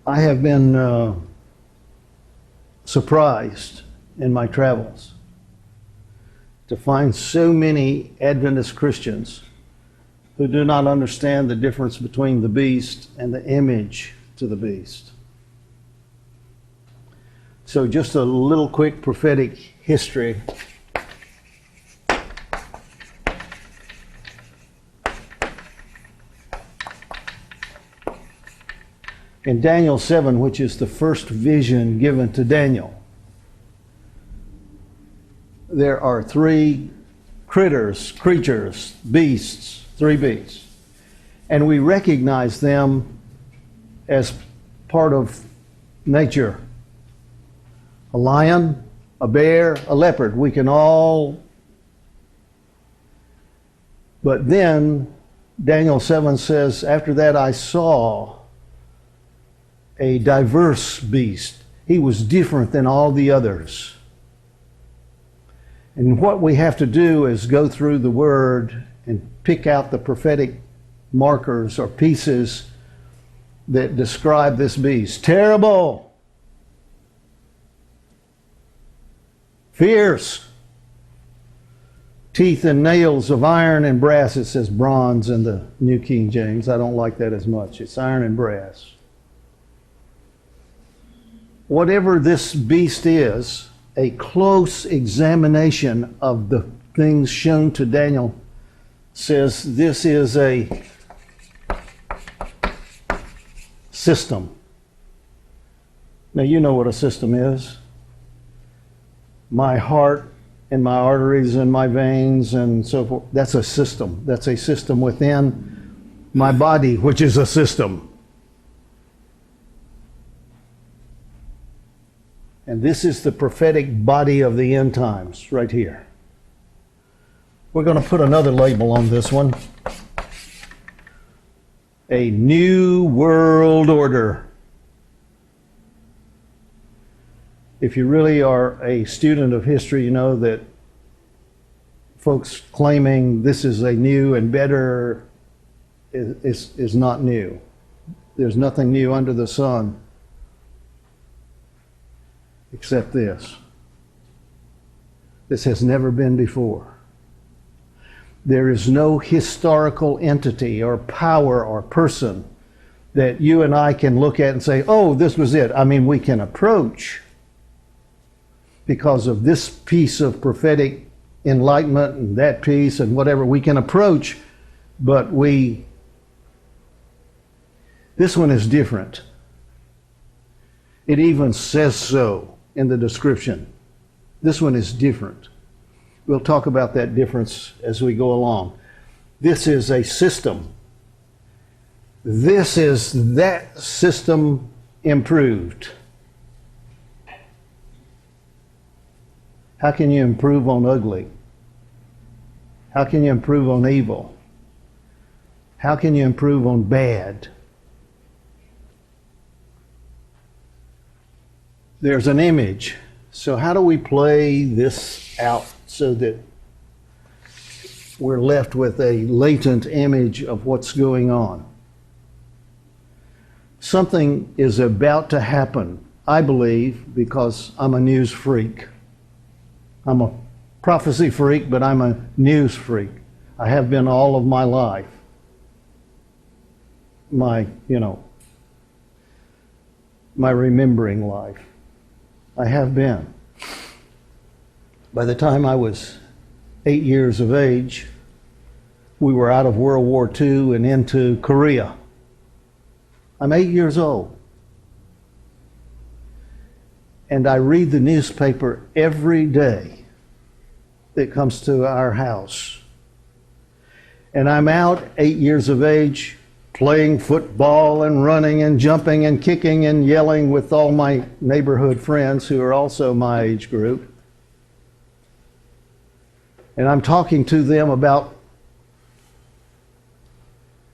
I have been surprised in my travels to find so many Adventist Christians who do not understand the difference between the beast and the image to the beast. So just a little quick prophetic history. In Daniel 7, which is the first vision given to Daniel, there are three creatures, beasts, three beasts. And we recognize them as part of nature. A lion, a bear, a leopard. We can all... But then Daniel 7 says, after that I saw a diverse beast. He was different than all the others. And what we have to do is go through the Word and pick out the prophetic markers or pieces that describe this beast. Terrible, fierce, teeth and nails of iron and brass. It says bronze in the New King James. I don't like that as much. It's iron and brass. Whatever this beast is, a close examination of the things shown to Daniel says this is a system. Now you know what a system is. My heart and my arteries and my veins and so forth, that's a system. That's a system within my body, which is a system. And this is the prophetic body of the end times right here. We're going to put another label on this one. A new world order. If you really are a student of history, you know that folks claiming this is a new and better is not new. There's nothing new under the sun except this. This has never been before. There is no historical entity or power or person that you and I can look at and say, oh, this was it. I mean, we can approach because of this piece of prophetic enlightenment and that piece and whatever. We can approach, but this one is different. It even says so in the description. This one is different. We'll talk about that difference as we go along. This is a system. This is that system improved. How can you improve on ugly? How can you improve on evil? How can you improve on bad? There's an image. So how do we play this out so that we're left with a latent image of what's going on? Something is about to happen, I believe, because I'm a news freak. I'm a prophecy freak, but I'm a news freak. I have been all of my life. My remembering life. I have been. By the time I was 8 years of age, we were out of World War II and into Korea. I'm 8 years old. And I read the newspaper every day that comes to our house. And I'm out 8 years of age playing football and running and jumping and kicking and yelling with all my neighborhood friends who are also my age group. And I'm talking to them about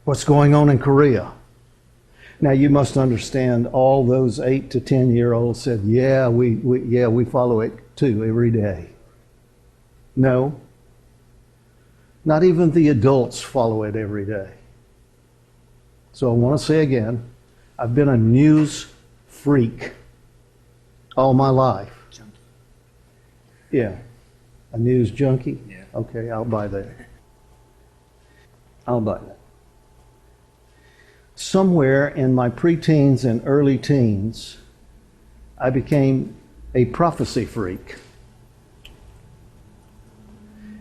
what's going on in Korea. Now you must understand all those 8 to 10-year-olds said, yeah, we follow it too every day. No, not even the adults follow it every day. So I want to say again, I've been a news freak all my life. Junkie. Yeah. A news junkie? Yeah. Okay, I'll buy that. I'll buy that. Somewhere in my preteens and early teens, I became a prophecy freak.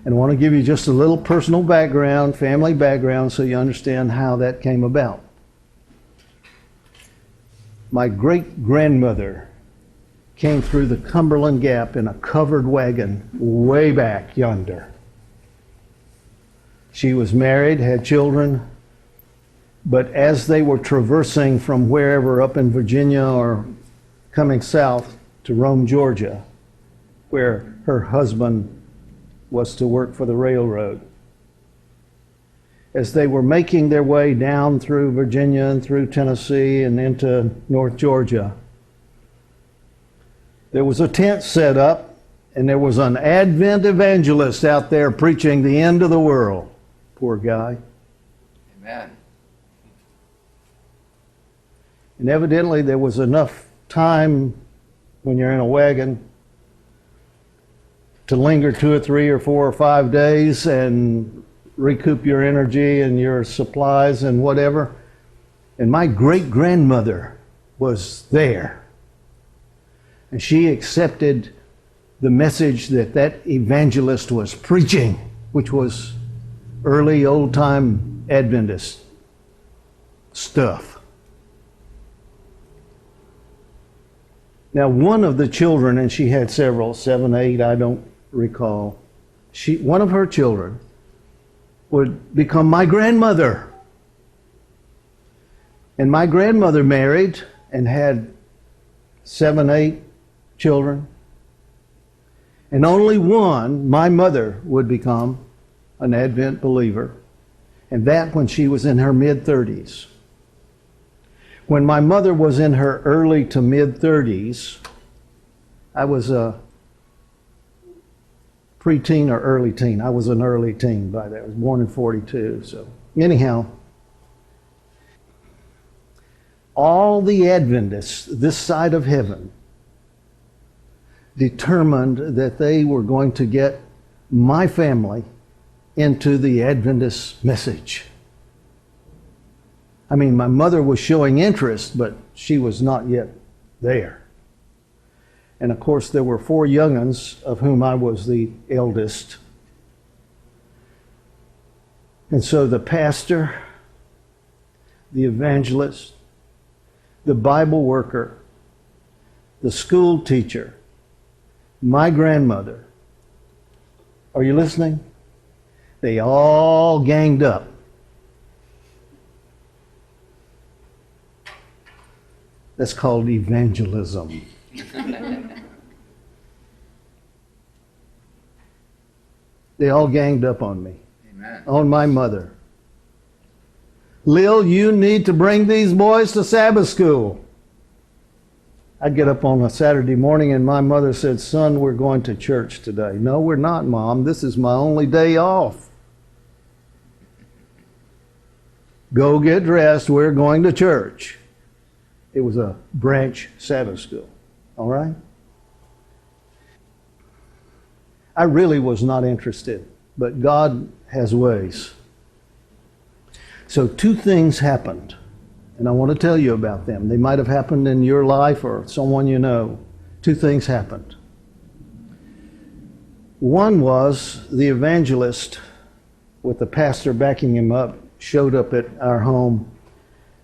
And I want to give you just a little personal background, family background, so you understand how that came about. My great-grandmother came through the Cumberland Gap in a covered wagon way back yonder. She was married, had children, but as they were traversing from wherever up in Virginia or coming south to Rome, Georgia, where her husband was to work for the railroad, as they were making their way down through Virginia and through Tennessee and into North Georgia, there was a tent set up, and there was an Advent evangelist out there preaching the end of the world. Poor guy. Amen. And evidently there was enough time when you're in a wagon to linger 2 or 3 or 4 or 5 days and recoup your energy and your supplies and whatever. And my great-grandmother was there. And she accepted the message that that evangelist was preaching, which was early old-time Adventist stuff. Now, one of the children, and she had several, 7, 8, I don't recall, one of her children would become my grandmother. And my grandmother married and had 7, 8 children. And only one, my mother, would become an Advent believer. And that when she was in her mid-30s. When my mother was in her early to mid-30s, I was a preteen or early teen. I was an early teen by that. I was born in 42. So anyhow, all the Adventists this side of heaven determined that they were going to get my family into the Adventist message. I mean, my mother was showing interest, but she was not yet there. And of course, there were 4 young'uns, of whom I was the eldest. And so the pastor, the evangelist, the Bible worker, the school teacher, my grandmother, are you listening? They all ganged up. That's called evangelism. They all ganged up on me. Amen. On my mother. Lil, you need to bring these boys to Sabbath school. I'd get up on a Saturday morning and my mother said, son, we're going to church today. No, we're not, Mom. This is my only day off. Go get dressed. We're going to church. It was a branch Sabbath school. All right? I really was not interested, but God has ways. So 2 things happened, and I want to tell you about them. They might have happened in your life or someone you know. 2 things happened. One was the evangelist, with the pastor backing him up, showed up at our home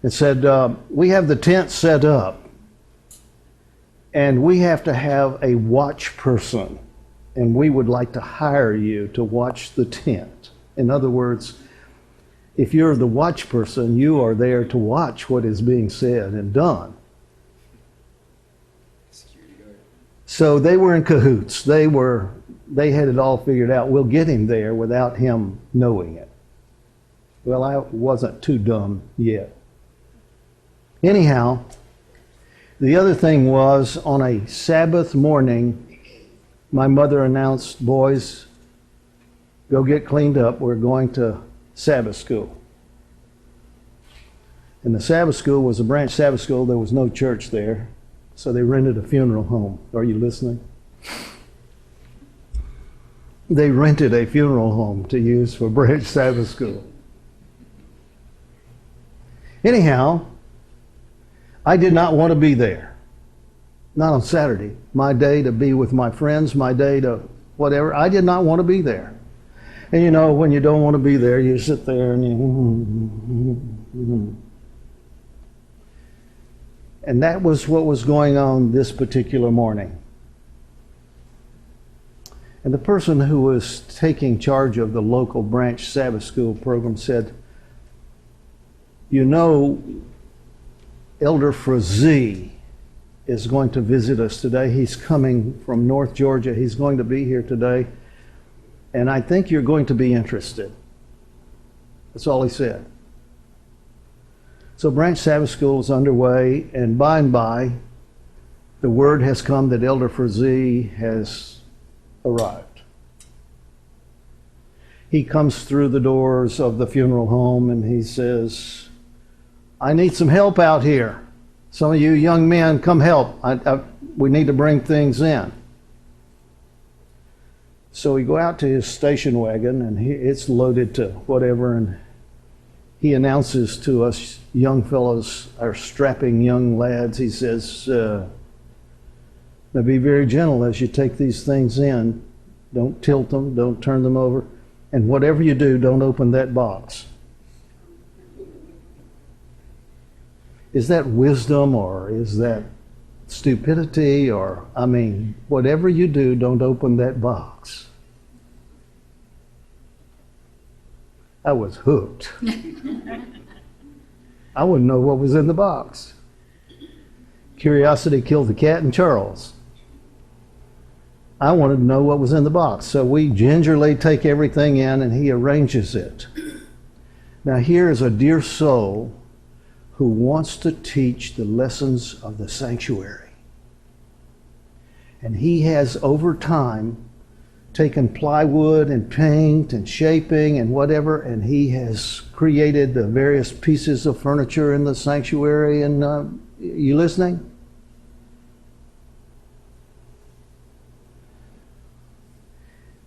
and said, we have the tent set up, and we have to have a watch person, and we would like to hire you to watch the tent. In other words, if you're the watch person, you are there to watch what is being said and done. So they were in cahoots. They had it all figured out. We'll get him there without him knowing it. Well, I wasn't too dumb yet. Anyhow, the other thing was, on a Sabbath morning, my mother announced, boys, go get cleaned up. We're going to Sabbath school. And the Sabbath school was a branch Sabbath school. There was no church there. So they rented a funeral home. Are you listening? They rented a funeral home to use for Branch Sabbath School. Anyhow, I did not want to be there. Not on Saturday. My day to be with my friends, my day to whatever. I did not want to be there. And you know, when you don't want to be there, you sit there and you... And that was what was going on this particular morning. And the person who was taking charge of the local branch Sabbath school program said, you know, Elder Frazee is going to visit us today. He's coming from North Georgia. He's going to be here today. And I think you're going to be interested. That's all he said. So Branch Sabbath School is underway, and by, the word has come that Elder Frazee has arrived. He comes through the doors of the funeral home and he says, I need some help out here. Some of you young men, come help. We need to bring things in. So we go out to his station wagon, and it's loaded to whatever, and he announces to us young fellows, our strapping young lads, he says, now be very gentle as you take these things in. Don't tilt them, don't turn them over, and whatever you do, don't open that box. Is that wisdom, or is that stupidity, or, I mean, whatever you do, don't open that box. I was hooked. I wouldn't know what was in the box. Curiosity killed the cat and Charles. I wanted to know what was in the box. So we gingerly take everything in and he arranges it. Now here is a dear soul who wants to teach the lessons of the sanctuary. And he has over time taken plywood and paint and shaping and whatever, and he has created the various pieces of furniture in the sanctuary. And you listening?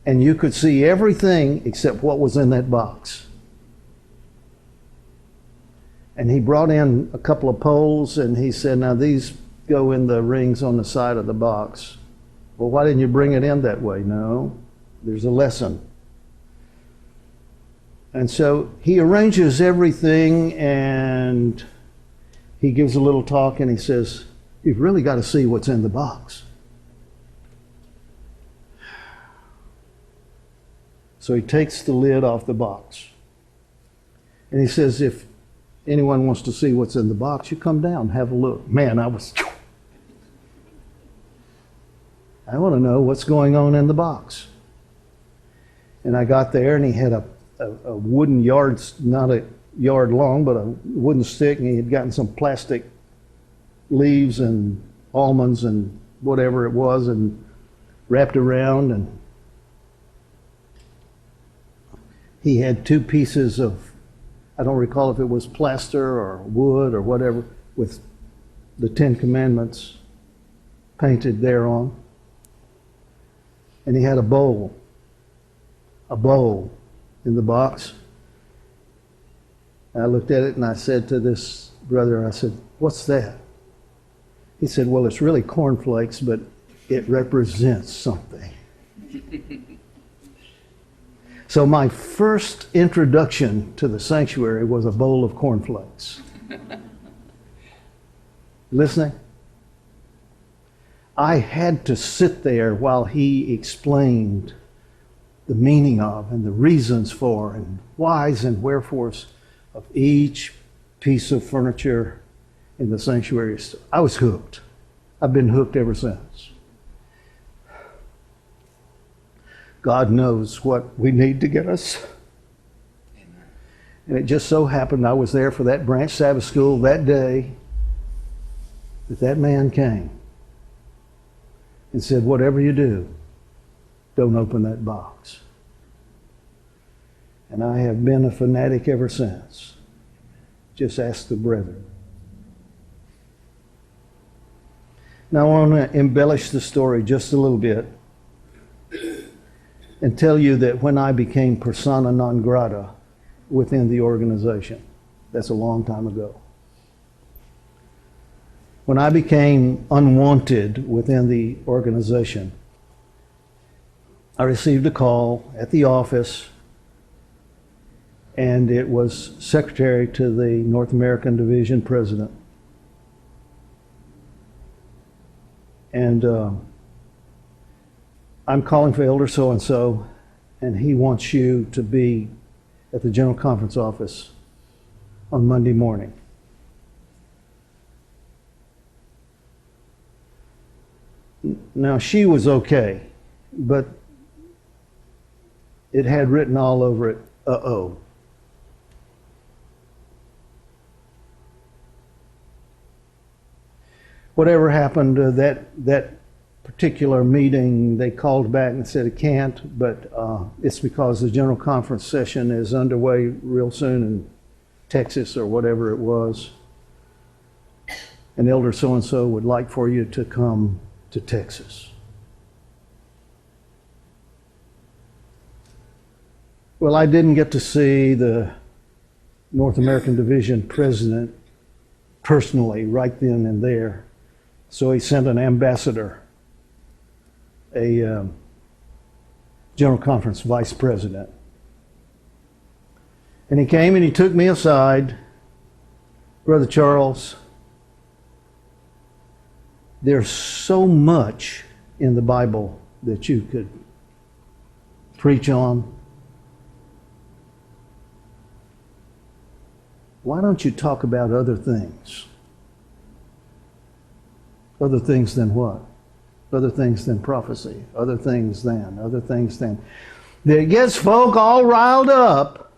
And you could see everything except what was in that box. And he brought in a couple of poles and he said, now these go in the rings on the side of the box. Well, why didn't you bring it in that way? No, there's a lesson. And so he arranges everything and he gives a little talk and he says, you've really got to see what's in the box. So he takes the lid off the box. And he says, if anyone wants to see what's in the box, you come down, have a look. Man, I want to know what's going on in the box. And I got there and he had a wooden yard, not a yard long, but a wooden stick, and he had gotten some plastic leaves and almonds and whatever it was and wrapped around, and he had two pieces of, I don't recall if it was plaster or wood or whatever, with the Ten Commandments painted thereon. And he had a bowl in the box. And I looked at it and I said to this brother, I said, what's that? He said, well, it's really cornflakes, but it represents something. So my first introduction to the sanctuary was a bowl of cornflakes. Listening? I had to sit there while he explained the meaning of and the reasons for and whys and wherefores of each piece of furniture in the sanctuary. I was hooked. I've been hooked ever since. God knows what we need to get us. Amen. And it just so happened I was there for that branch Sabbath school that day that man came and said, whatever you do, don't open that box. And I have been a fanatic ever since. Just ask the brethren. Now I want to embellish the story just a little bit and tell you that when I became persona non grata within the organization, that's a long time ago. When I became unwanted within the organization, I received a call at the office, and it was secretary to the North American Division president. And I'm calling for Elder so-and-so, and he wants you to be at the General Conference office on Monday morning. Now, she was okay, but it had written all over it, uh-oh. Whatever happened to that particular meeting, they called back and said it can't, but it's because the General Conference session is underway real soon in Texas or whatever it was. And Elder so-and-so would like for you to come to Texas. Well, I didn't get to see the North American Division president personally right then and there. So he sent an ambassador, a General Conference vice president. And he came and he took me aside. Brother Charles, there's so much in the Bible that you could preach on. Why don't you talk about other things? Other things than what? Other things than prophecy. Other things than. That gets folk all riled up,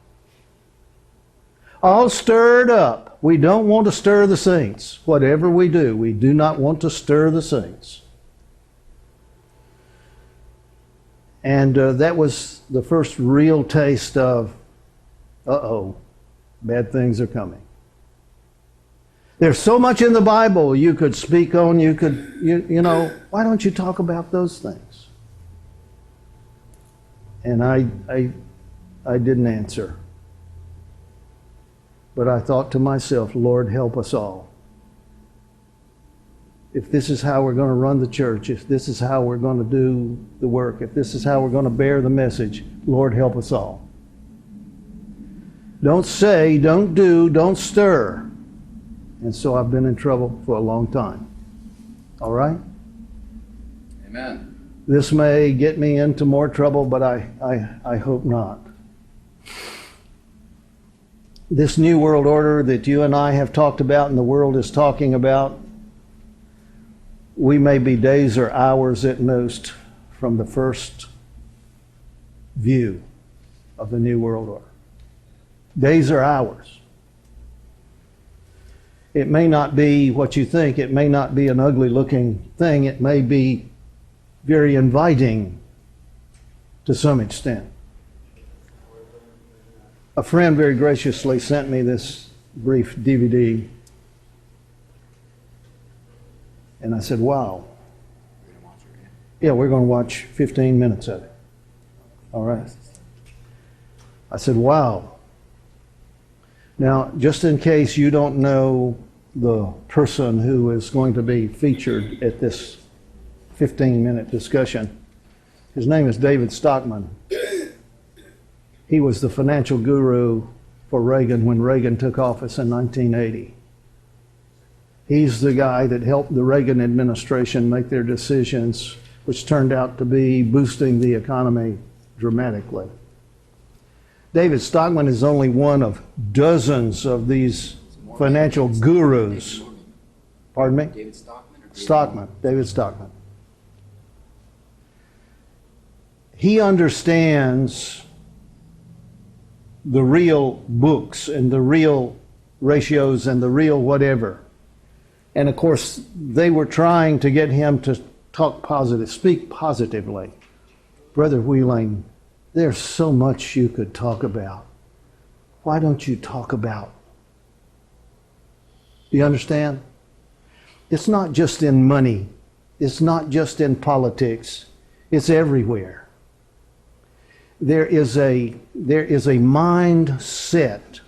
all stirred up. We don't want to stir the saints. Whatever we do not want to stir the saints. And that was the first real taste of, uh-oh, bad things are coming. There's so much in the Bible you could speak on, you know, why don't you talk about those things? And I didn't answer. But I thought to myself, Lord, help us all. If this is how we're going to run the church, if this is how we're going to do the work, if this is how we're going to bear the message, Lord, help us all. Don't say, don't do, don't stir. And so I've been in trouble for a long time. All right? Amen. This may get me into more trouble, but I hope not. This new world order that you and I have talked about and the world is talking about, we may be days or hours at most from the first view of the new world order. Days or hours. It may not be what you think. It may not be an ugly looking thing. It may be very inviting to some extent. A friend very graciously sent me this brief DVD. And I said, wow. Yeah, we're going to watch 15 minutes of it. All right. I said, wow. Now, just in case you don't know the person who is going to be featured at this 15-minute discussion, his name is David Stockman. He was the financial guru for Reagan when Reagan took office in 1980. He's the guy that helped the Reagan administration make their decisions, which turned out to be boosting the economy dramatically. David Stockman is only one of dozens of these financial gurus. Pardon me? David Stockman? Stockman, David Stockman. He understands the real books and the real ratios and the real whatever. And of course, they were trying to get him to talk positive, speak positively. Brother Wheeling, there's so much you could talk about. Why don't you talk about? Do you understand? It's not just in money It's not just in politics, it's everywhere. There is a mindset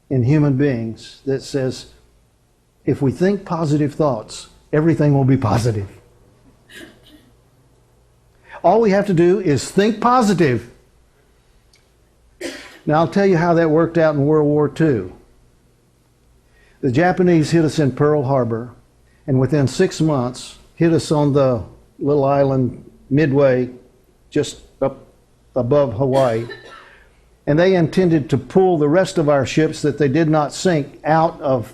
in human beings that says, if we think positive thoughts, everything will be positive. All we have to do is think positive. Now, I'll tell you how that worked out in World War II. The Japanese hit us in Pearl Harbor, and within 6 months, hit us on the little island Midway, just up above Hawaii. And they intended to pull the rest of our ships that they did not sink out of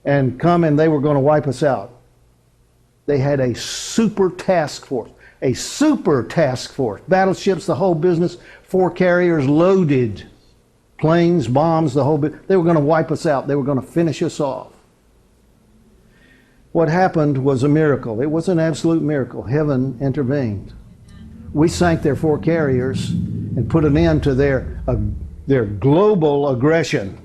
and come, and they were going to wipe us out. They had a super task force. Battleships, the whole business, 4 carriers loaded, planes, bombs, the whole bit. They were going to wipe us out. They were going to finish us off. What happened was a miracle. It was an absolute miracle. Heaven intervened. We sank their 4 carriers and put an end to their global aggression.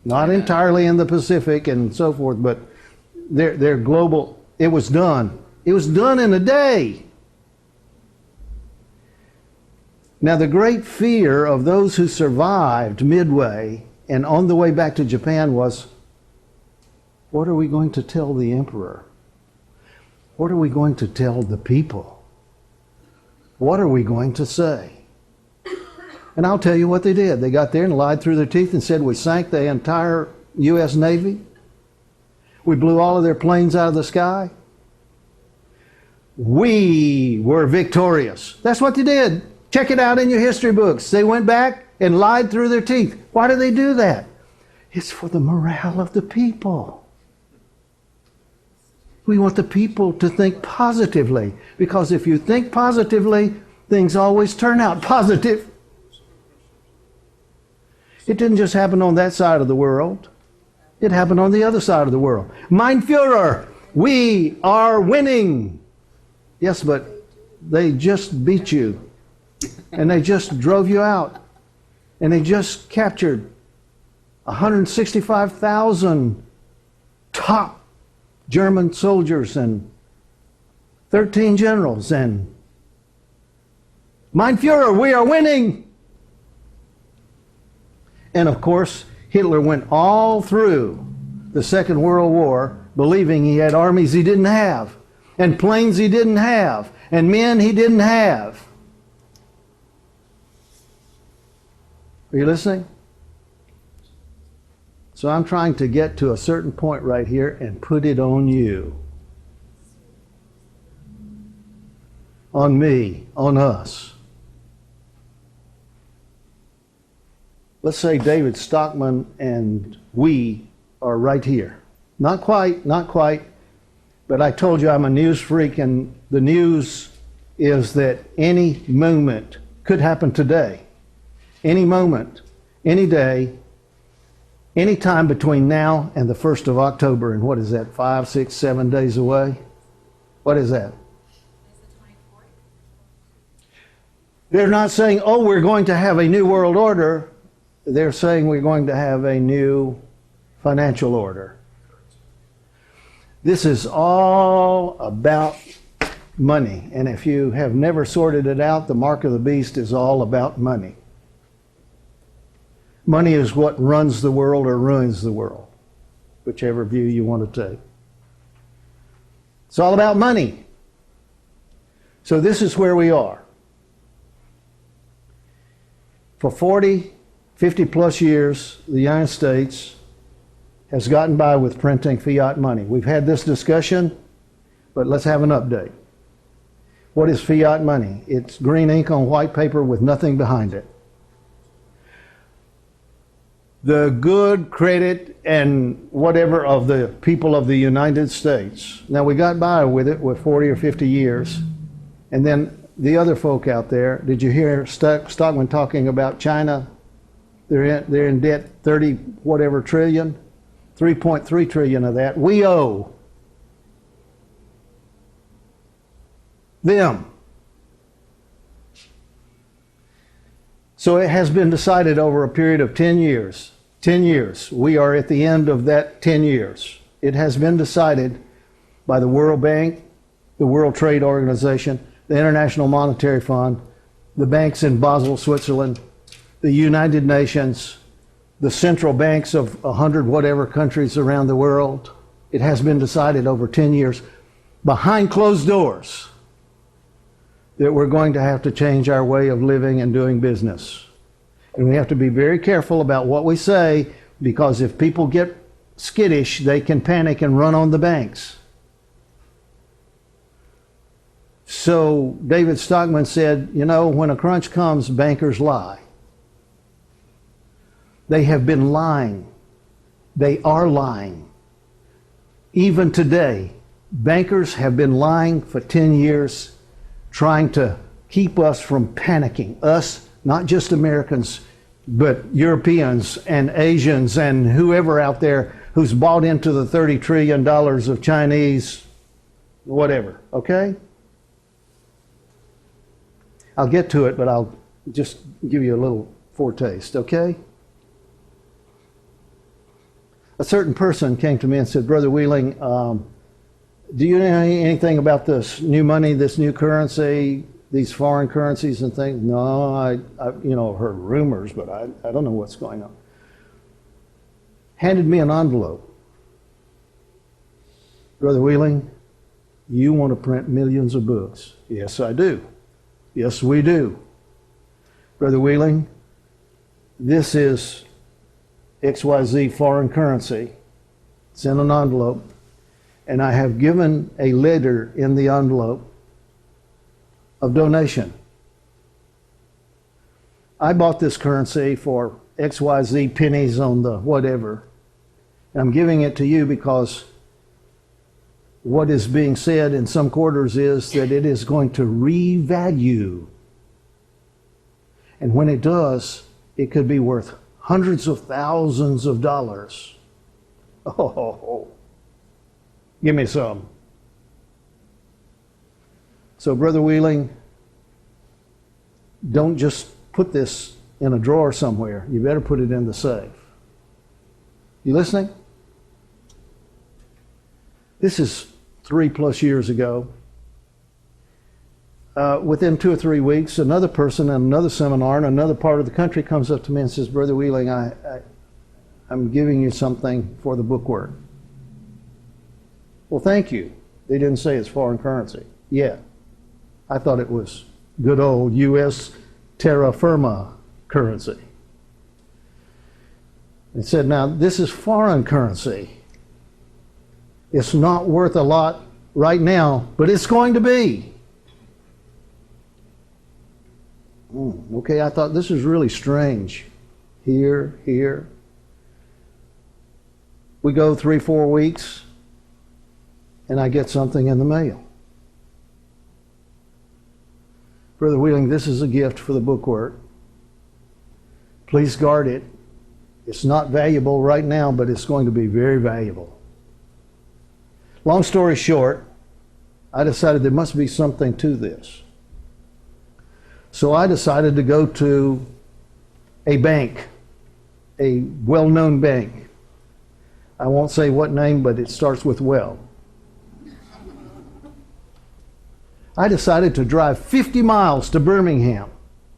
Not entirely in the Pacific and so forth, but their global, it was done. It was done in a day. Now, the great fear of those who survived Midway and on the way back to Japan was, what are we going to tell the emperor? What are we going to tell the people? What are we going to say? And I'll tell you what they did. They got there and lied through their teeth and said, we sank the entire U.S. Navy. We blew all of their planes out of the sky. We were victorious. That's what they did. Check it out in your history books. They went back and lied through their teeth. Why do they do that? It's for the morale of the people. We want the people to think positively, because if you think positively, things always turn out positive. It didn't just happen on that side of the world. It happened on the other side of the world. Mein Führer, we are winning. Yes, but they just beat you. And they just drove you out. And they just captured 165,000 top German soldiers and 13 generals. And Mein Führer, we are winning. And of course, Hitler went all through the Second World War believing he had armies he didn't have, and planes he didn't have, and men he didn't have. Are you listening? So I'm trying to get to a certain point right here and put it on you. On me, on us. Let's say David Stockman and we are right here. Not quite, but I told you I'm a news freak, and the news is that any moment could happen today. Any moment, any day, any time between now and the 1st of October, and what is that, 5, 6, 7 days away? What is that? They're not saying, oh, we're going to have a new world order. They're saying we're going to have a new financial order. This is all about money. And if you have never sorted it out, the mark of the beast is all about money. Money is what runs the world or ruins the world, whichever view you want to take. It's all about money. So this is where we are. For 40, 50 plus years, the United States has gotten by with printing fiat money. We've had this discussion, but let's have an update. What is fiat money? It's green ink on white paper with nothing behind it. The good credit and whatever of the people of the United States. Now, we got by with it with 40 or 50 years. And then the other folk out there, did you hear Stockman talking about China? They're in debt 30 whatever trillion, 3.3 trillion of that we owe them. So it has been decided over a period of 10 years. 10 years. We are at the end of that 10 years. it has been decided by the World Bank, the World Trade Organization, the International Monetary Fund, the banks in Basel, Switzerland, the United Nations, the central banks of 100 whatever countries around the world. It has been decided over 10 years behind closed doors that we're going to have to change our way of living and doing business. And we have to be very careful about what we say, because if people get skittish, they can panic and run on the banks. So David Stockman said, you know, when a crunch comes, bankers lie. They have been lying. They are lying. Even today, bankers have been lying for 10 years, trying to keep us from panicking. Us, not just Americans, but Europeans and Asians and whoever out there who's bought into the $30 trillion of Chinese whatever, okay? I'll get to it, but I'll just give you a little foretaste, okay? A certain person came to me and said, Brother Wheeling, do you know anything about this new money, this new currency, these foreign currencies and things? No, I heard rumors, but I don't know what's going on. Handed me an envelope. Brother Wheeling, you want to print millions of books? Yes, I do. Yes, we do. Brother Wheeling, this is XYZ foreign currency. It's in an envelope. And I have given a letter in the envelope of donation. I bought this currency for XYZ pennies on the whatever. And I'm giving it to you because what is being said in some quarters is that it is going to revalue. And when it does, it could be worth hundreds of thousands of dollars. Oh, give me some. So, Brother Wheeling, don't just put this in a drawer somewhere. You better put it in the safe. You listening? This is 3+ years ago. Within 2 or 3 weeks, another person in another seminar in another part of the country comes up to me and says, Brother Wheeling, I'm giving you something for the bookwork. Well, thank you. They didn't say it's foreign currency yet. I thought it was good old U.S. terra firma currency. It said, now, this is foreign currency. It's not worth a lot right now, but it's going to be. Okay, I thought this is really strange. Here. We go 3-4 weeks, and I get something in the mail. Brother Wheeling, this is a gift for the bookwork. Please guard it. It's not valuable right now, but it's going to be very valuable. Long story short, I decided there must be something to this. So I decided to go to a bank, a well-known bank. I won't say what name, but it starts with well. I decided to drive 50 miles to Birmingham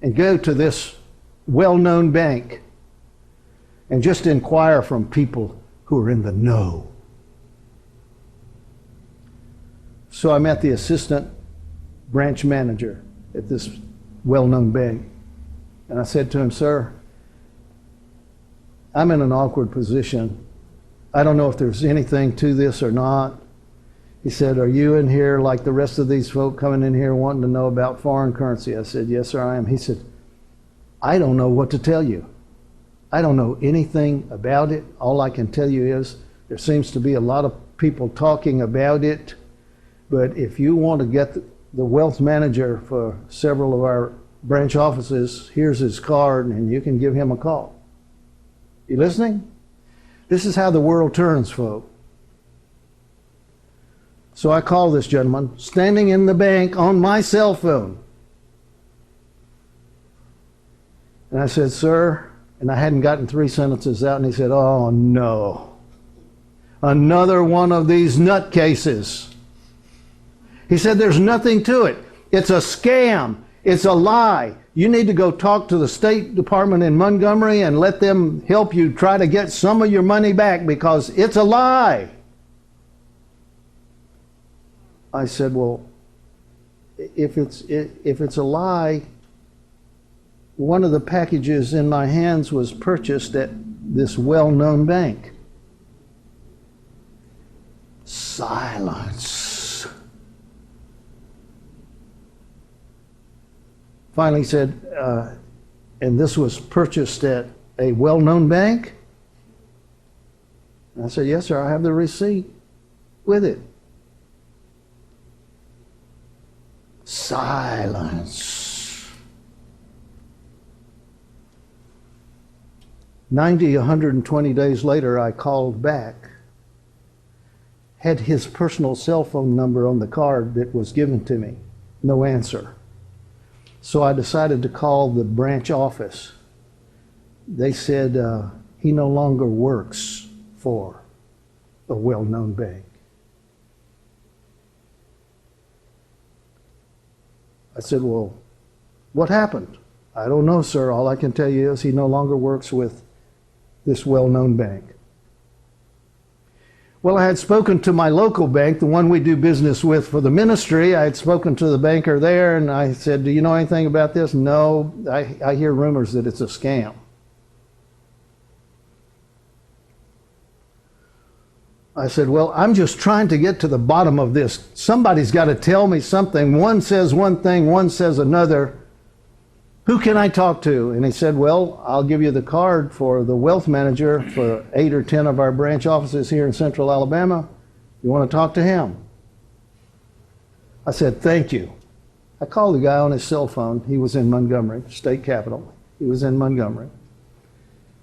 and go to this well-known bank and just inquire from people who are in the know. So I met the assistant branch manager at this well-known bank. And I said to him, sir, I'm in an awkward position. I don't know if there's anything to this or not. He said, are you in here like the rest of these folk coming in here wanting to know about foreign currency? I said, yes, sir, I am. He said, I don't know what to tell you. I don't know anything about it. All I can tell you is there seems to be a lot of people talking about it. But if you want to get the wealth manager for several of our branch offices, here's his card, and you can give him a call. You listening? This is how the world turns, folks. So I called this gentleman, standing in the bank on my cell phone. And I said, sir, and I hadn't gotten 3 sentences out, and he said, oh, no. Another one of these nutcases. He said, there's nothing to it. It's a scam. It's a lie. You need to go talk to the State Department in Montgomery and let them help you try to get some of your money back because it's a lie. I said, well, if it's a lie, one of the packages in my hands was purchased at this well-known bank. Silence. Finally said, and this was purchased at a well-known bank? And I said, yes, sir, I have the receipt with it. Silence. 120 days later, I called back. Had his personal cell phone number on the card that was given to me. No answer. So I decided to call the branch office. They said he no longer works for a well-known bank. I said, well, what happened? I don't know, sir. All I can tell you is he no longer works with this well-known bank. Well, I had spoken to my local bank, the one we do business with for the ministry. I had spoken to the banker there, and I said, do you know anything about this? No, I hear rumors that it's a scam. I said, well, I'm just trying to get to the bottom of this. Somebody's got to tell me something. One says one thing, one says another. Who can I talk to? And he said, well, I'll give you the card for the wealth manager for 8 or 10 of our branch offices here in Central Alabama. You want to talk to him? I said, thank you. I called the guy on his cell phone. He was in Montgomery, state capital. He was in Montgomery,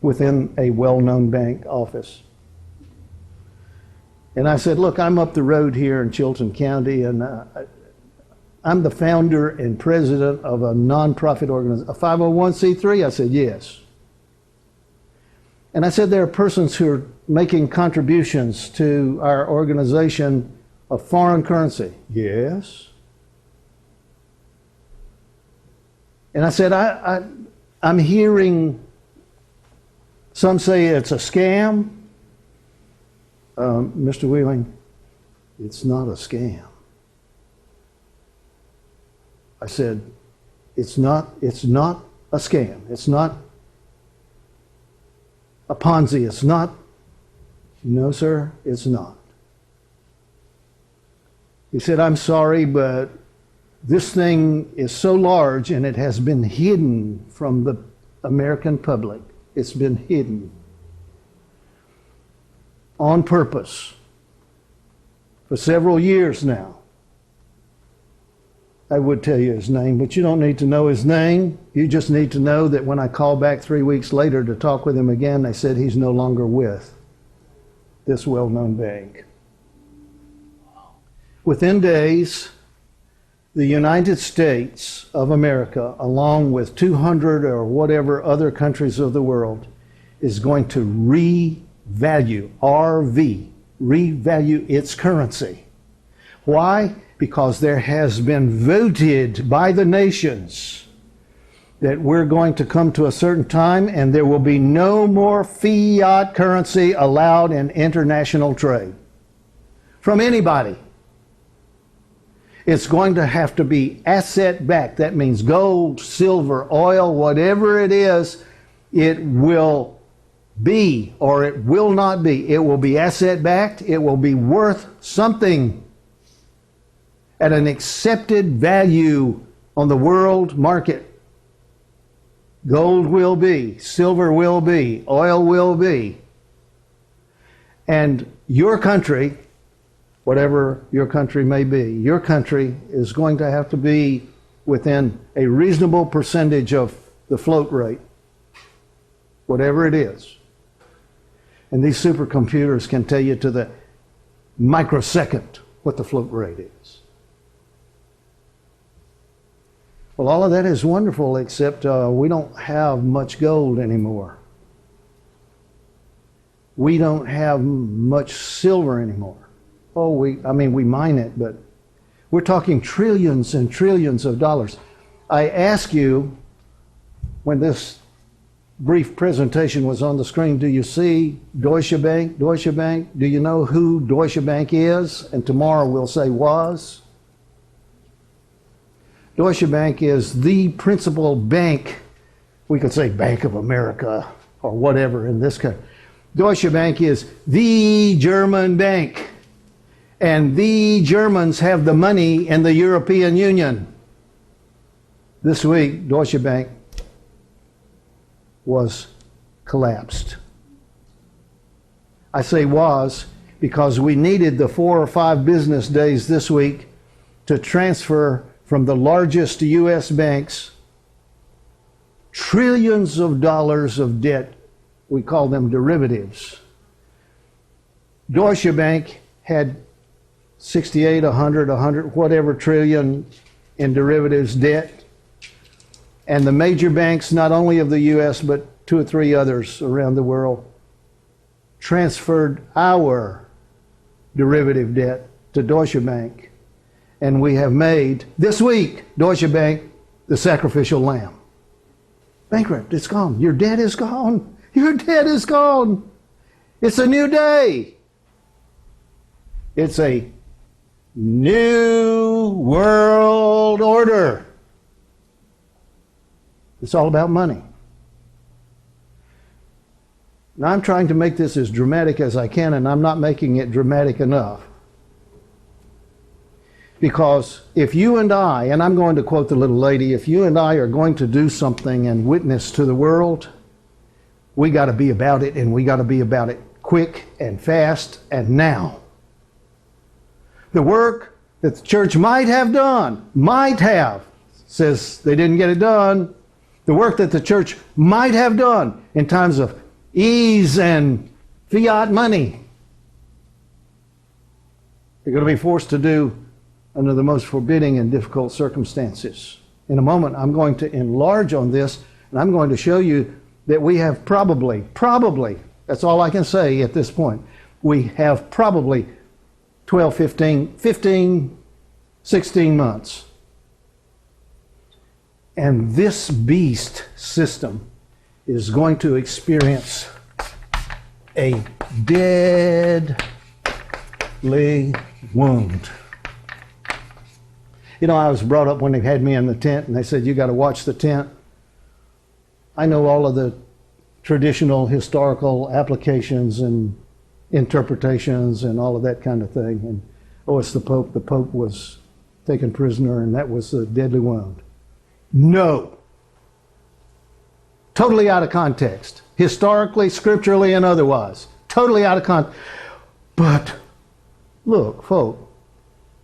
within a well-known bank office. And I said, look, I'm up the road here in Chilton County, and I'm the founder and president of a nonprofit organization, a 501c3. I said, yes. And I said, there are persons who are making contributions to our organization of foreign currency. Yes. And I said, I'm hearing some say it's a scam. Mr. Wheeling, it's not a scam. I said, it's not a scam. It's not a Ponzi. It's not. No, sir, it's not. He said, I'm sorry, but this thing is so large and it has been hidden from the American public. It's been hidden on purpose for several years now. I would tell you his name, but you don't need to know his name. You just need to know that when I called back 3 weeks later to talk with him again, they said he's no longer with this well-known bank. Within days, the United States of America, along with 200 or whatever other countries of the world, is going to revalue its currency. Why? Because there has been voted by the nations that we're going to come to a certain time and there will be no more fiat currency allowed in international trade from anybody. It's going to have to be asset-backed. That means gold, silver, oil, whatever it is, it will be or it will not be. It will be asset-backed. It will be worth something at an accepted value on the world market. Gold will be, silver will be, oil will be. And your country, whatever your country may be, your country is going to have to be within a reasonable percentage of the float rate, whatever it is. And these supercomputers can tell you to the microsecond what the float rate is. Well, all of that is wonderful, except we don't have much gold anymore. We don't have much silver anymore. Oh, we mine it, but we're talking trillions and trillions of dollars. I ask you, when this brief presentation was on the screen, do you see Deutsche Bank? Deutsche Bank? Do you know who Deutsche Bank is? And tomorrow we'll say was. Deutsche Bank is the principal bank. We could say Bank of America or whatever in this country. Deutsche Bank is the German bank. And the Germans have the money in the European Union. This week, Deutsche Bank was collapsed. I say was because we needed the 4 or 5 business days this week to transfer from the largest U.S. banks trillions of dollars of debt. We call them derivatives. Deutsche Bank had 68, 100, whatever trillion in derivatives debt. And the major banks, not only of the U.S., but 2 or 3 others around the world, transferred our derivative debt to Deutsche Bank. And we have made, this week, Deutsche Bank the sacrificial lamb. Bankrupt, it's gone. Your debt is gone. Your debt is gone. It's a new day. It's a new world order. It's all about money. Now, I'm trying to make this as dramatic as I can, and I'm not making it dramatic enough. Because if you and I, and I'm going to quote the little lady, if you and I are going to do something and witness to the world, we got to be about it, and we got to be about it quick and fast and now. The work that the church might have done, says they didn't get it done. The work that the church might have done in times of ease and fiat money, they're going to be forced to do under the most forbidding and difficult circumstances. In a moment, I'm going to enlarge on this, and I'm going to show you that we have probably, that's all I can say at this point, we have probably 12, 15, 16 months. And this beast system is going to experience a deadly wound. You know, I was brought up when they had me in the tent, and they said, you got to watch the tent. I know all of the traditional historical applications and interpretations and all of that kind of thing. And, oh, it's the Pope. The Pope was taken prisoner, and that was a deadly wound. No. Totally out of context. Historically, scripturally, and otherwise. Totally out of context. But, look, folks,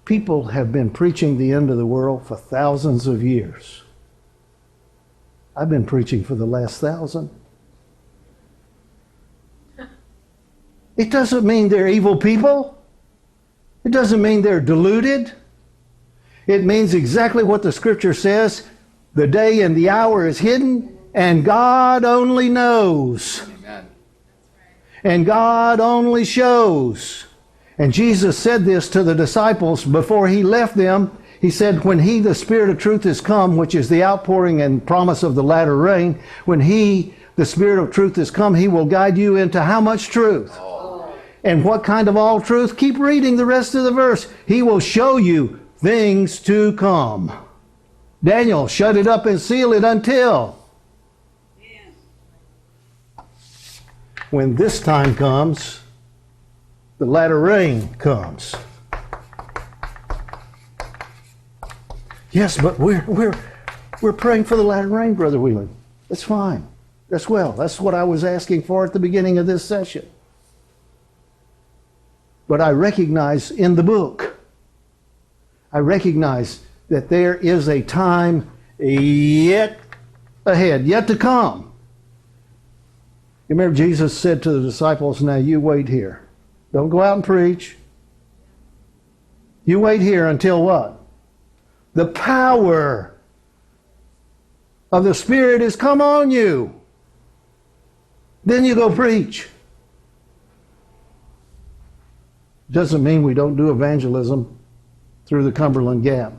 people have been preaching the end of the world for thousands of years. I've been preaching for the last 1,000. It doesn't mean they're evil people. It doesn't mean they're deluded. It means exactly what the scripture says. The day and the hour is hidden, and God only knows. Amen. And God only shows. And Jesus said this to the disciples before he left them. He said, when he, the Spirit of truth, is come, which is the outpouring and promise of the latter rain, when he, the Spirit of truth, is come, he will guide you into how much truth? And what kind of all truth? Keep reading the rest of the verse. He will show you things to come. Daniel, shut it up and seal it until. When this time comes, the latter rain comes. Yes, but we're praying for the latter rain, Brother Whelan. That's fine. That's well. That's what I was asking for at the beginning of this session. But I recognize in the book, I recognize that there is a time yet ahead, yet to come. You remember Jesus said to the disciples, now you wait here. Don't go out and preach. You wait here until what? The power of the Spirit has come on you. Then you go preach. Doesn't mean we don't do evangelism through the Cumberland Gap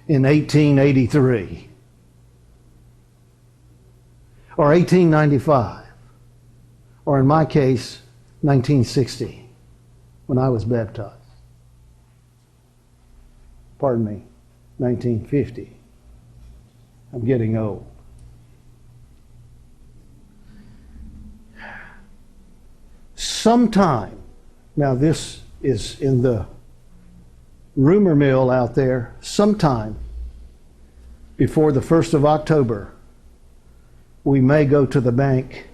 in 1883 or 1895 or in my case 1960 when I was baptized. Pardon me, 1950. I'm getting old. Sometime, now this is in the rumor mill out there, sometime before the 1st of October, we may go to the bank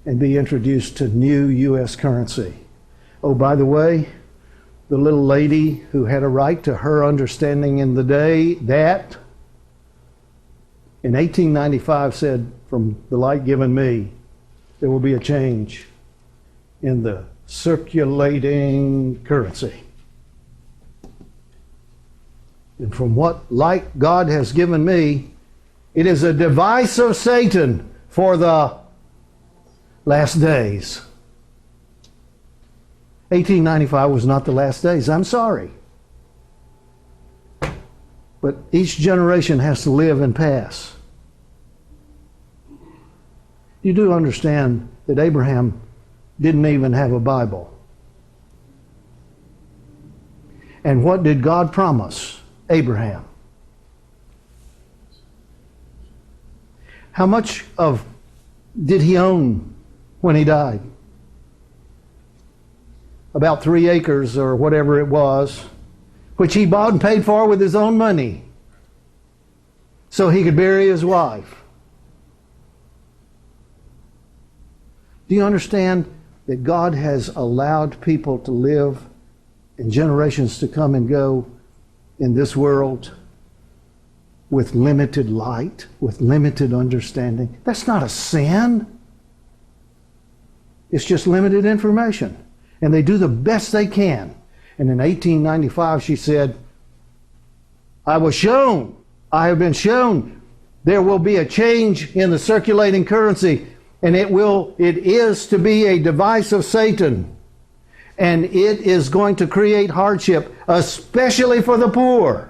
and be introduced to new U.S. currency. Oh, by the way, the little lady who had a right to her understanding in the day that in 1895 said, from the light given me, there will be a change in the circulating currency. And from what light God has given me, it is a device of Satan for the last days. 1895 was not the last days. I'm sorry. But each generation has to live and pass. You do understand that Abraham didn't even have a Bible. And what did God promise Abraham? How much of did he own when he died? About 3 acres or whatever it was, which he bought and paid for with his own money so he could bury his wife. Do you understand that God has allowed people to live and generations to come and go in this world with limited light, with limited understanding? That's not a sin. It's just limited information. And they do the best they can. And in 1895, she said, I have been shown there will be a change in the circulating currency, and it is to be a device of Satan. And it is going to create hardship, especially for the poor.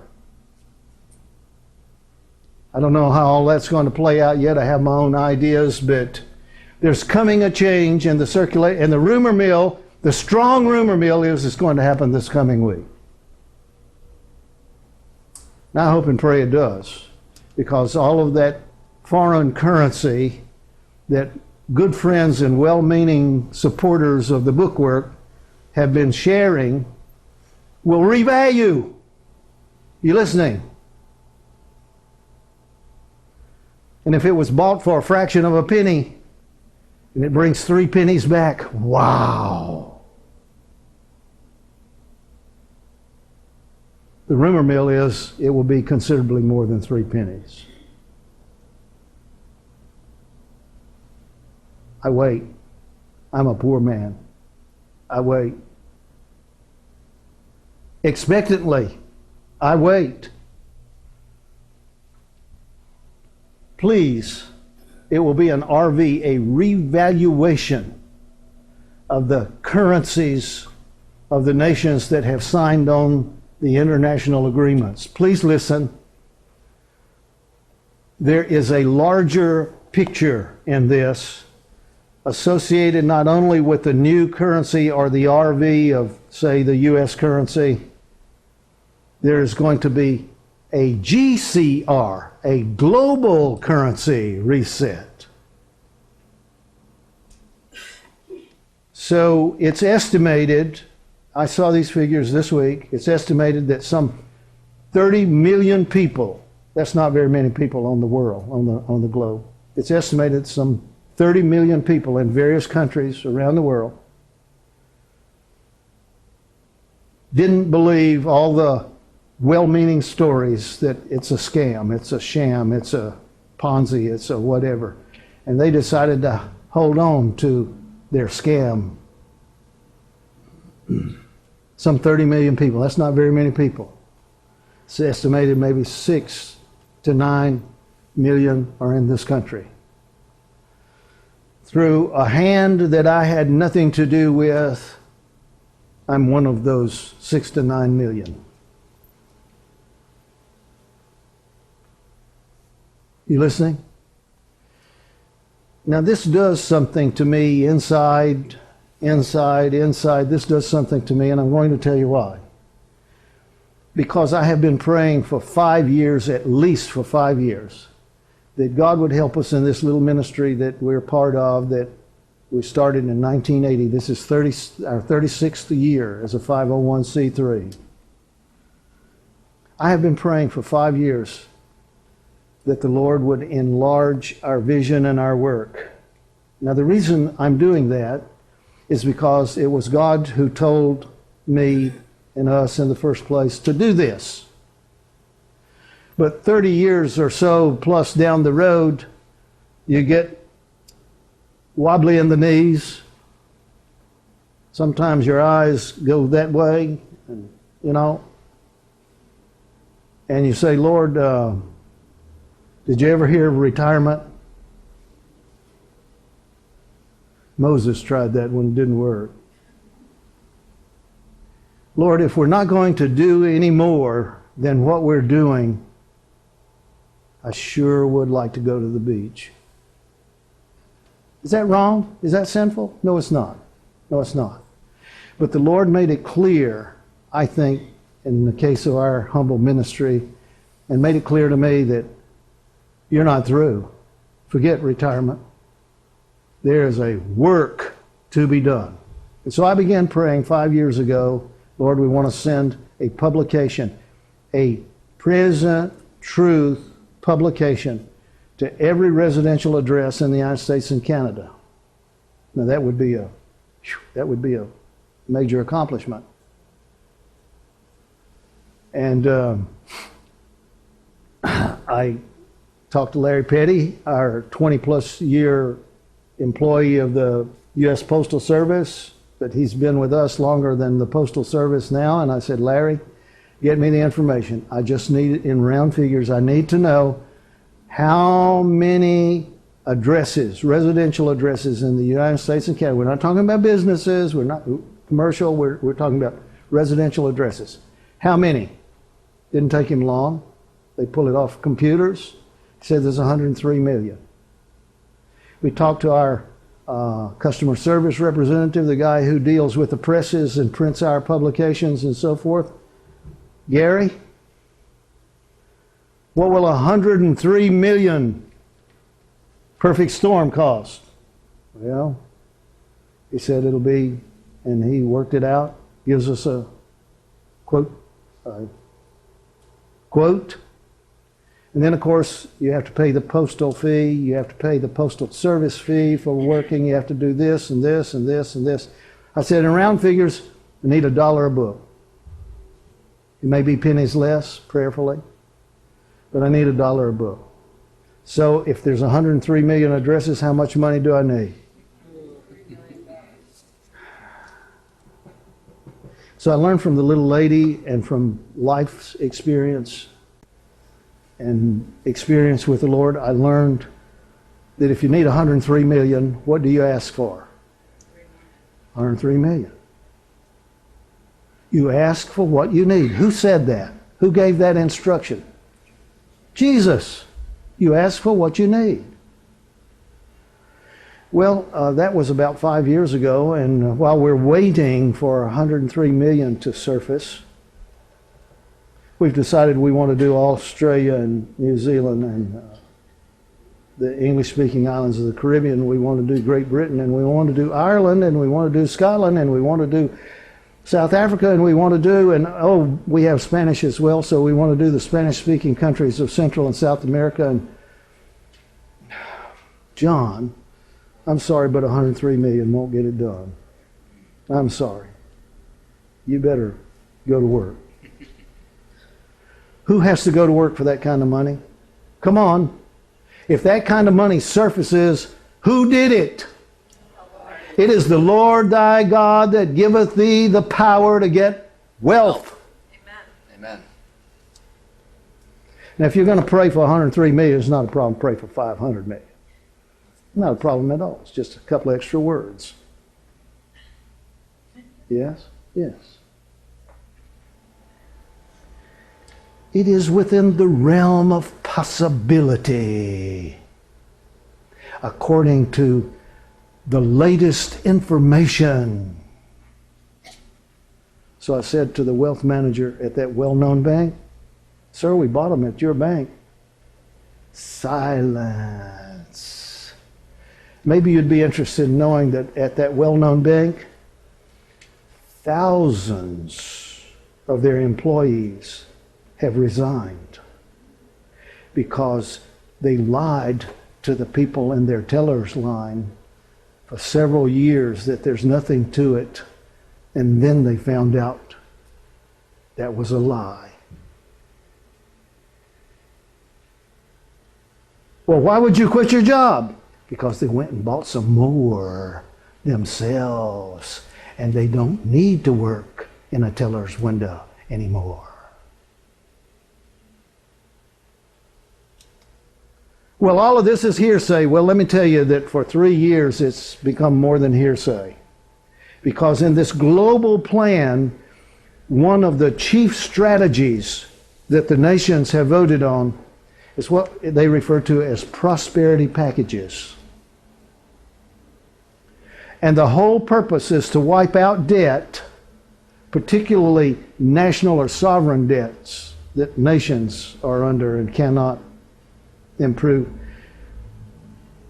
I don't know how all that's going to play out yet. I have my own ideas, but there's coming a change in the rumor mill. The strong rumor mill is it's going to happen this coming week. Now I hope and pray it does, because all of that foreign currency that good friends and well-meaning supporters of the bookwork have been sharing will revalue. You listening? And if it was bought for a fraction of a penny and it brings 3 pennies back, wow. The rumor mill is it will be considerably more than 3 pennies. I wait. I'm a poor man. I wait. Expectantly, I wait. Please, it will be an RV, a revaluation of the currencies of the nations that have signed on the international agreements. Please listen. There is a larger picture in this, associated not only with the new currency or the RV of, say, the U.S. currency. There is going to be a GCR, a global currency reset. So it's estimated, I saw these figures this week, it's estimated that some 30 million people, that's not very many people on the world, on the globe. It's estimated some 30 million people in various countries around the world didn't believe all the well-meaning stories that it's a scam, it's a sham, it's a Ponzi, it's a whatever. And they decided to hold on to their scam. Some 30 million people. That's not very many people. It's estimated maybe 6 to 9 million are in this country. Through a hand that I had nothing to do with, I'm one of those 6 to 9 million. You listening? Now this does something to me inside. This does something to me, and I'm going to tell you why. Because I have been praying for 5 years, at least for 5 years, that God would help us in this little ministry that we're part of, that we started in 1980. This is our 36th year as a 501c3. I have been praying for 5 years that the Lord would enlarge our vision and our work. Now the reason I'm doing that is because it was God who told me and us in the first place to do this. But 30 years or so plus down the road, you get wobbly in the knees. Sometimes your eyes go that way, and, and you say, Lord, did you ever hear of retirement? Moses tried that one, it didn't work. Lord, if we're not going to do any more than what we're doing, I sure would like to go to the beach. Is that wrong? Is that sinful? No, it's not. No, it's not. But the Lord made it clear, I think, in the case of our humble ministry, and made it clear to me that you're not through. Forget retirement. There is a work to be done. And so I began praying 5 years ago, Lord, we want to send a publication, a present truth publication to every residential address in the United States and Canada. Now that would be a major accomplishment. And I talked to Larry Petty, our 20-plus year employee of the U.S. Postal Service, but he's been with us longer than the Postal Service now. And I said, Larry, get me the information. I just need it in round figures. I need to know how many addresses, residential addresses in the United States and Canada. We're not talking about businesses. We're not commercial. We're talking about residential addresses. How many? Didn't take him long. They pull it off computers. He said there's 103 million. We talked to our customer service representative, the guy who deals with the presses and prints our publications and so forth. Gary, what will 103 million perfect storm cost? Well, he said it'll be, and he worked it out, gives us a quote. And then, of course, you have to pay the postal fee. You have to pay the postal service fee for working. You have to do this and this and this and this. I said, in round figures, I need $1 a book. It may be pennies less, prayerfully, but I need $1 a book. So if there's 103 million addresses, how much money do I need? So I learned from the little lady and from life's experience and experience with the Lord, I learned that if you need 103 million, what do you ask for? 103 million. You ask for what you need. Who said that? Who gave that instruction? Jesus. You ask for what you need. Well, that was about 5 years ago, and while we're waiting for 103 million to surface, we've decided we want to do Australia and New Zealand and the English-speaking islands of the Caribbean. We want to do Great Britain, and we want to do Ireland, and we want to do Scotland, and we want to do South Africa, and we want to do, and we have Spanish as well, so we want to do the Spanish-speaking countries of Central and South America. And John, I'm sorry, but 103 million won't get it done. I'm sorry. You better go to work. Who has to go to work for that kind of money? Come on. If that kind of money surfaces, who did it? It is the Lord thy God that giveth thee the power to get wealth. Amen. Now, if you're going to pray for 103 million, it's not a problem. Pray for 500 million. Not a problem at all. It's just a couple extra words. Yes? Yes. It is within the realm of possibility, according to the latest information. So I said to the wealth manager at that well-known bank, "Sir, we bought them at your bank." Silence. Maybe you'd be interested in knowing that at that well-known bank, thousands of their employees have resigned because they lied to the people in their teller's line for several years that there's nothing to it, and then they found out that was a lie. Well, why would you quit your job? Because they went and bought some more themselves, and they don't need to work in a teller's window anymore. Well, all of this is hearsay. Well, let me tell you that for 3 years it's become more than hearsay. Because in this global plan, one of the chief strategies that the nations have voted on is what they refer to as prosperity packages. And the whole purpose is to wipe out debt, particularly national or sovereign debts that nations are under and cannot improve.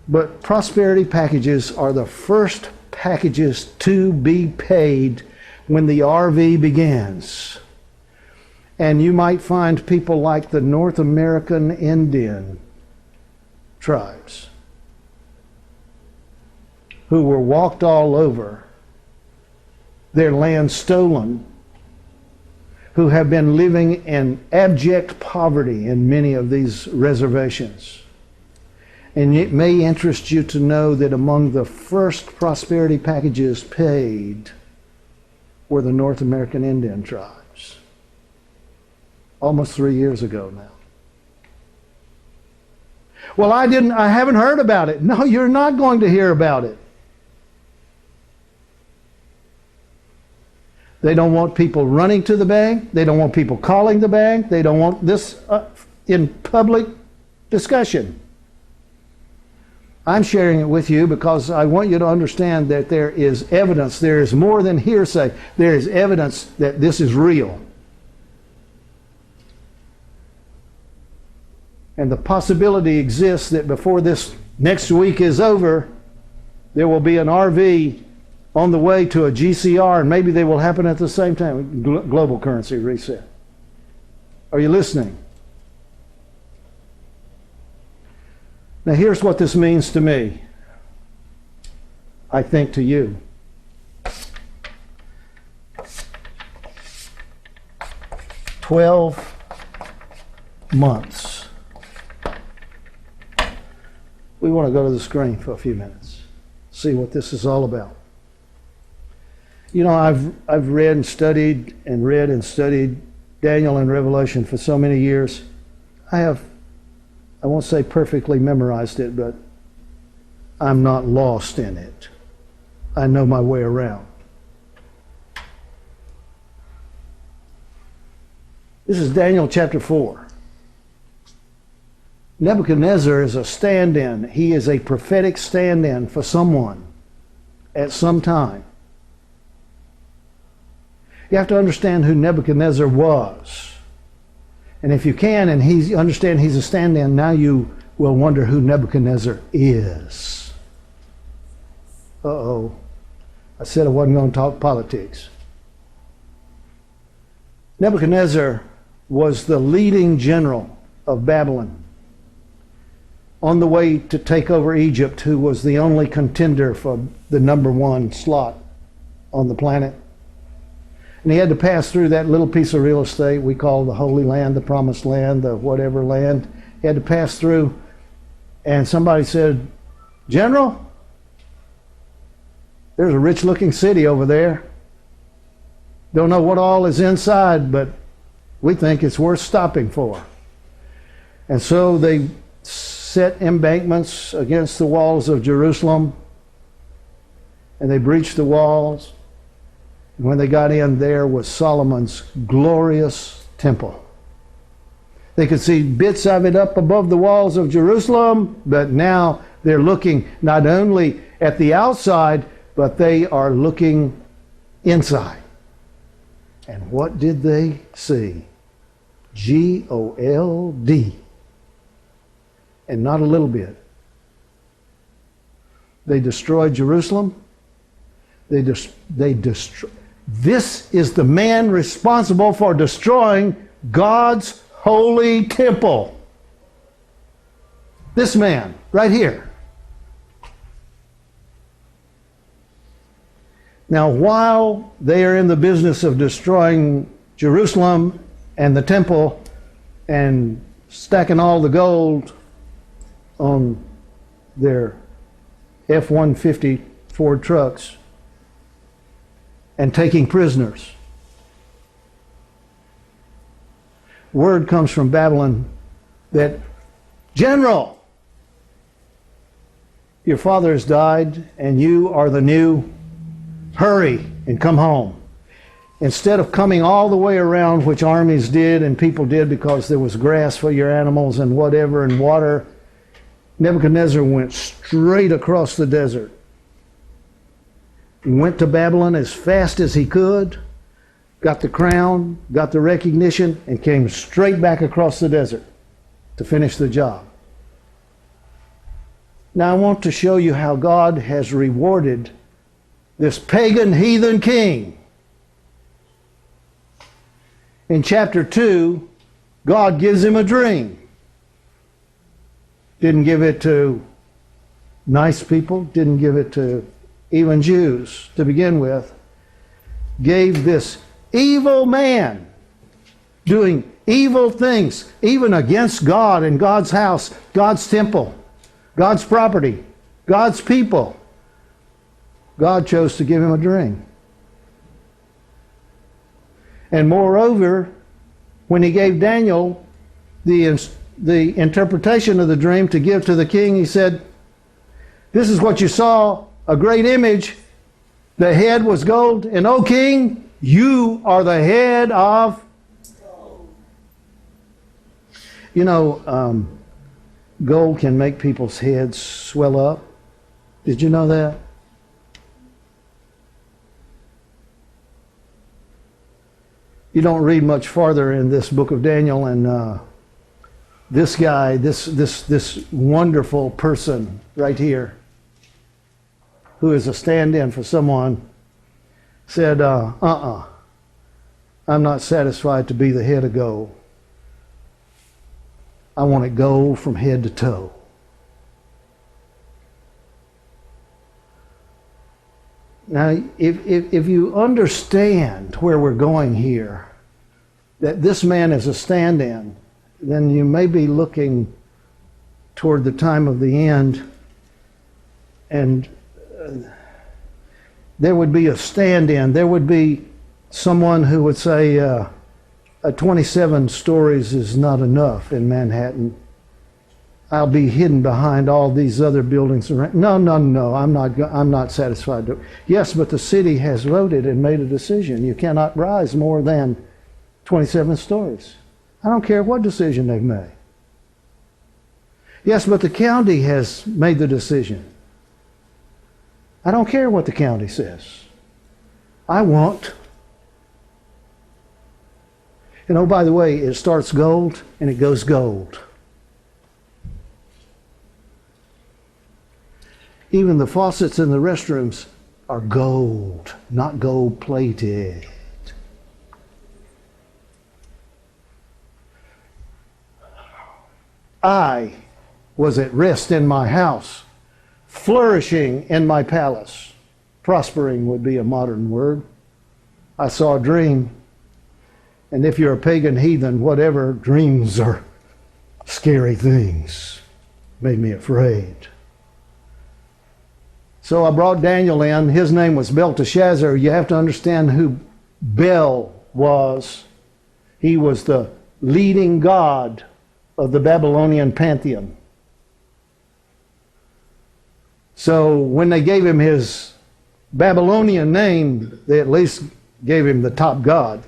But prosperity packages are the first packages to be paid when the RV begins. And you might find people like the North American Indian tribes who were walked all over, their land stolen, who have been living in abject poverty in many of these reservations. And it may interest you to know that among the first prosperity packages paid were the North American Indian tribes. Almost 3 years ago now. Well, I haven't heard about it. No, you're not going to hear about it. They don't want people running to the bank. They don't want people calling the bank. They don't want this in public discussion. I'm sharing it with you because I want you to understand that there is evidence. There is more than hearsay. There is evidence that this is real. And the possibility exists that before this next week is over, there will be an RV on the way to a GCR, and maybe they will happen at the same time. Global currency reset. Are you listening? Now here's what this means to me. I think to you. "12 months. We want to go to the screen for a few minutes, see what this is all about. You know, I've read and studied Daniel and Revelation for so many years. I won't say perfectly memorized it, but I'm not lost in it. I know my way around. This is Daniel chapter 4. Nebuchadnezzar is a stand-in. He is a prophetic stand-in for someone at some time. You have to understand who Nebuchadnezzar was. And if you can, and understand he's a stand-in, now you will wonder who Nebuchadnezzar is. Uh-oh. I said I wasn't going to talk politics. Nebuchadnezzar was the leading general of Babylon on the way to take over Egypt, who was the only contender for the #1 slot on the planet. And he had to pass through that little piece of real estate we call the Holy Land, the Promised Land, the whatever land. He had to pass through, and somebody said, "General, there's a rich-looking city over there. Don't know what all is inside, but we think it's worth stopping for." And so they set embankments against the walls of Jerusalem, and they breached the walls. When they got in, there was Solomon's glorious temple. They could see bits of it up above the walls of Jerusalem, but now they're looking not only at the outside, but they are looking inside. And what did they see? Gold. And not a little bit. They destroyed Jerusalem. They destroyed. This is the man responsible for destroying God's holy temple. This man, right here. Now, while they are in the business of destroying Jerusalem and the temple and stacking all the gold on their F-150 Ford trucks and taking prisoners, word comes from Babylon that, General, your father has died and you are the new. Hurry and come home. Instead of coming all the way around, which armies did and people did because there was grass for your animals and whatever and water, Nebuchadnezzar went straight across the desert. He went to Babylon as fast as he could, got the crown, got the recognition, and came straight back across the desert to finish the job. Now I want to show you how God has rewarded this pagan heathen king. In chapter 2, God gives him a dream. Didn't give it to nice people, didn't give it to even Jews to begin with. Gave this evil man doing evil things, even against God and God's house, God's temple, God's property, God's people. God chose to give him a dream. And moreover, when he gave Daniel the interpretation of the dream to give to the king, he said, this is what you saw, a great image. The head was gold, and O king, you are the head of gold. You know, gold can make people's heads swell up. Did you know that? You don't read much farther in this book of Daniel, and this guy, this wonderful person right here, who is a stand-in for someone, said, I'm not satisfied to be the head of gold. I want it gold from head to toe. Now, if you understand where we're going here, that this man is a stand-in, then you may be looking toward the time of the end, and there would be a stand-in. There would be someone who would say, 27 stories is not enough in Manhattan. I'll be hidden behind all these other buildings around. No, I'm not satisfied. Yes, but the city has voted and made a decision. You cannot rise more than 27 stories. I don't care what decision they've made. Yes, but the county has made the decision. I don't care what the county says. I want. And oh, by the way, it starts gold and it goes gold. Even the faucets in the restrooms are gold, not gold plated. I was at rest in my house, flourishing in my palace. Prospering would be a modern word. I saw a dream. And if you're a pagan heathen, whatever, dreams are scary things. Made me afraid. So I brought Daniel in. His name was Belteshazzar. You have to understand who Bel was. He was the leading god of the Babylonian pantheon. So when they gave him his Babylonian name, they at least gave him the top god.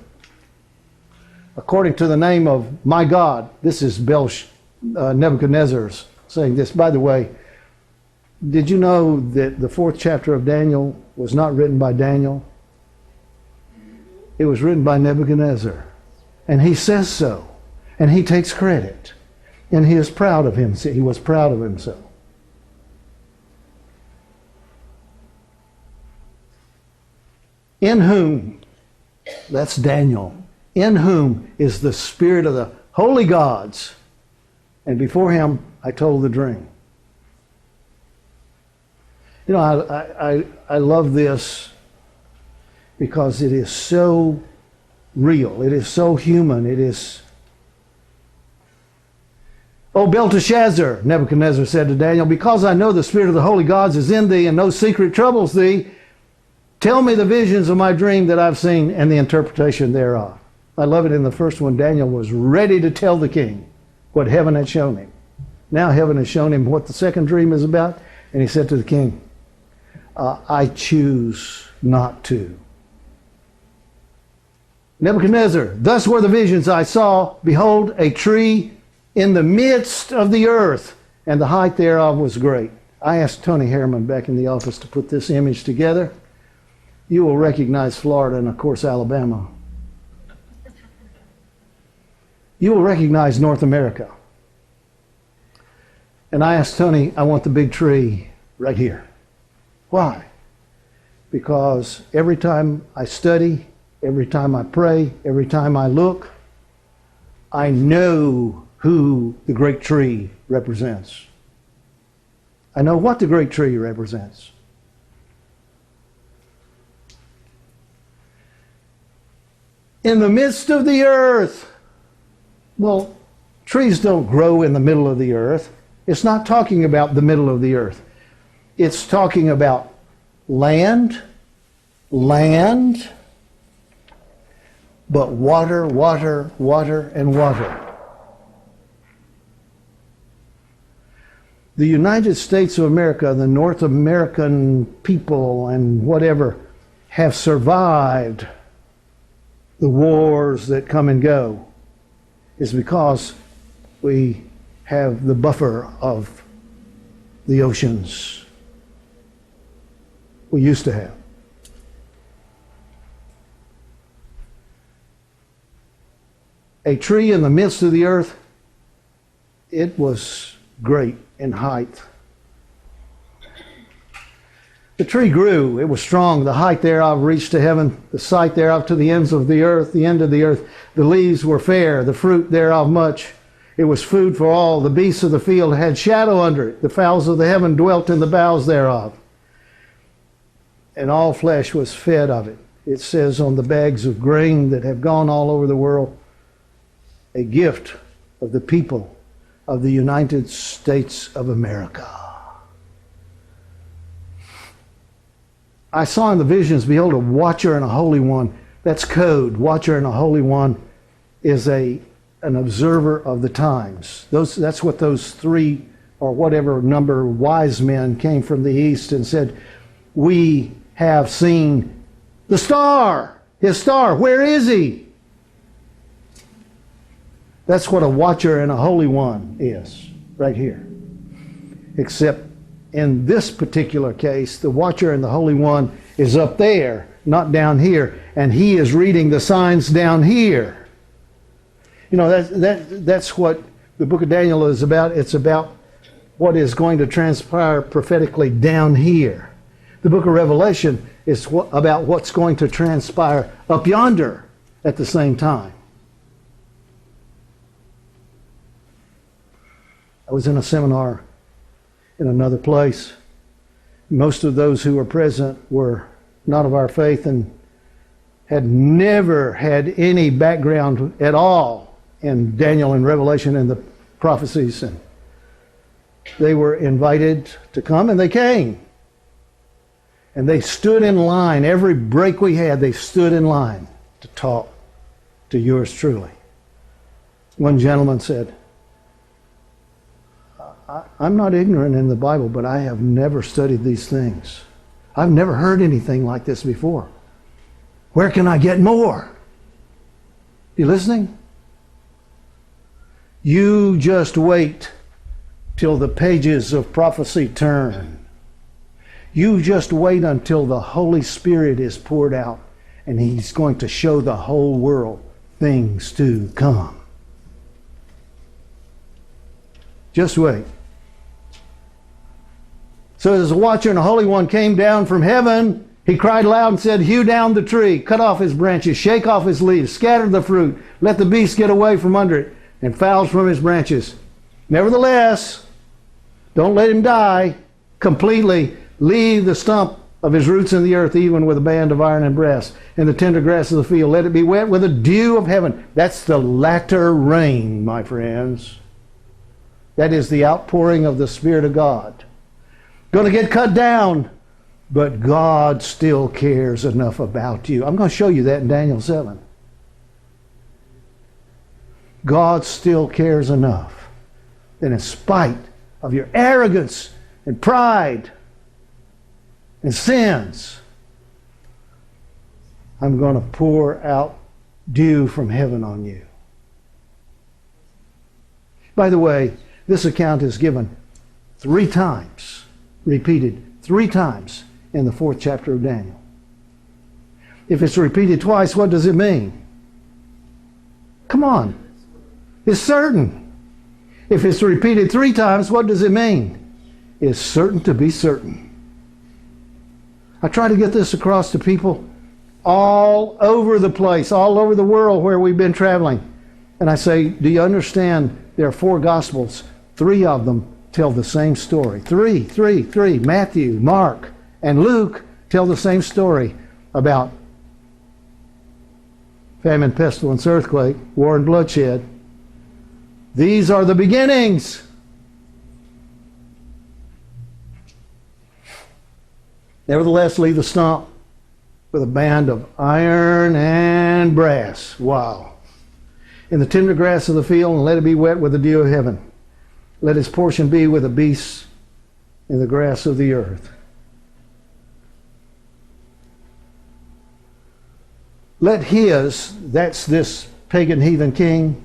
According to the name of my God, this is Nebuchadnezzar's saying this. By the way, did you know that the 4th chapter of Daniel was not written by Daniel? It was written by Nebuchadnezzar. And he says so. And he takes credit. And he is proud of him. He was proud of himself. In whom, that's Daniel, in whom is the spirit of the holy gods. And before him I told the dream. You know, I love this because it is so real. It is so human. It is... "O Belteshazzar," Nebuchadnezzar said to Daniel, "because I know the spirit of the holy gods is in thee, and no secret troubles thee, tell me the visions of my dream that I've seen and the interpretation thereof." I love it in the first one. Daniel was ready to tell the king what heaven had shown him. Now heaven has shown him what the second dream is about, and he said to the king, I choose not to. Nebuchadnezzar, "Thus were the visions I saw. Behold, a tree in the midst of the earth, and the height thereof was great." I asked Tony Harriman back in the office to put this image together. You will recognize Florida and, of course, Alabama. You will recognize North America. And I asked Tony, I want the big tree right here. Why? Because every time I study, every time I pray, every time I look, I know who the great tree represents. I know what the great tree represents. In the midst of the earth. Well, trees don't grow in the middle of the earth. It's not talking about the middle of the earth. It's talking about land, but water, water, water, and water. The United States of America, the North American people and whatever, have survived the wars that come and go, is because we have the buffer of the oceans. We used to have. A tree in the midst of the earth, it was great in height. The tree grew, it was strong, the height thereof reached to heaven, the sight thereof to the ends of the earth, the end of the earth. The leaves were fair, the fruit thereof much. It was food for all. The beasts of the field had shadow under it. The fowls of the heaven dwelt in the boughs thereof. And all flesh was fed of it. It says on the bags of grain that have gone all over the world, a gift of the people of the United States of America. I saw in the visions, behold, a watcher and a holy one. That's code. Watcher and a holy one is an observer of the times. That's what those three or whatever number wise men came from the east and said, we have seen the star, his star. Where is he? That's what a watcher and a holy one is, right here. Except in this particular case, the watcher and the holy one is up there, not down here, and he is reading the signs down here. You know, that's what the book of Daniel is about. It's about what is going to transpire prophetically down here. The book of Revelation is about what's going to transpire up yonder at the same time. I was in a seminar in another place. Most of those who were present were not of our faith and had never had any background at all in Daniel and Revelation and the prophecies. And they were invited to come, and they came. And they stood in line. Every break we had, they stood in line to talk to yours truly. One gentleman said, I'm not ignorant in the Bible, but I have never studied these things. I've never heard anything like this before. Where can I get more? You listening? You just wait till the pages of prophecy turn. You just wait until the Holy Spirit is poured out and He's going to show the whole world things to come. Just wait. So as the watcher and the Holy One came down from heaven, he cried aloud and said, hew down the tree, cut off his branches, shake off his leaves, scatter the fruit, let the beasts get away from under it, and fowls from his branches. Nevertheless, don't let him die completely. Leave the stump of his roots in the earth, even with a band of iron and brass, and the tender grass of the field. Let it be wet with the dew of heaven. That's the latter rain, my friends. That is the outpouring of the Spirit of God. Going to get cut down, but God still cares enough about you. I'm going to show you that in Daniel 7. God still cares enough that in spite of your arrogance and pride and sins, I'm going to pour out dew from heaven on you. By the way, this account is given 3 times, repeated 3 times in the 4th chapter of Daniel. If it's repeated twice, what does it mean? Come on. It's certain. If it's repeated 3 times, what does it mean? It's certain to be certain. I try to get this across to people all over the place, all over the world where we've been traveling. And I say, do you understand there are 4 Gospels? 3 of them tell the same story. 3. Matthew, Mark, and Luke tell the same story about famine, pestilence, earthquake, war, and bloodshed. These are the beginnings. Nevertheless, leave the stump with a band of iron and brass. Wow. In the tender grass of the field, and let it be wet with the dew of heaven. Let his portion be with the beasts in the grass of the earth. Let his, that's this pagan heathen king,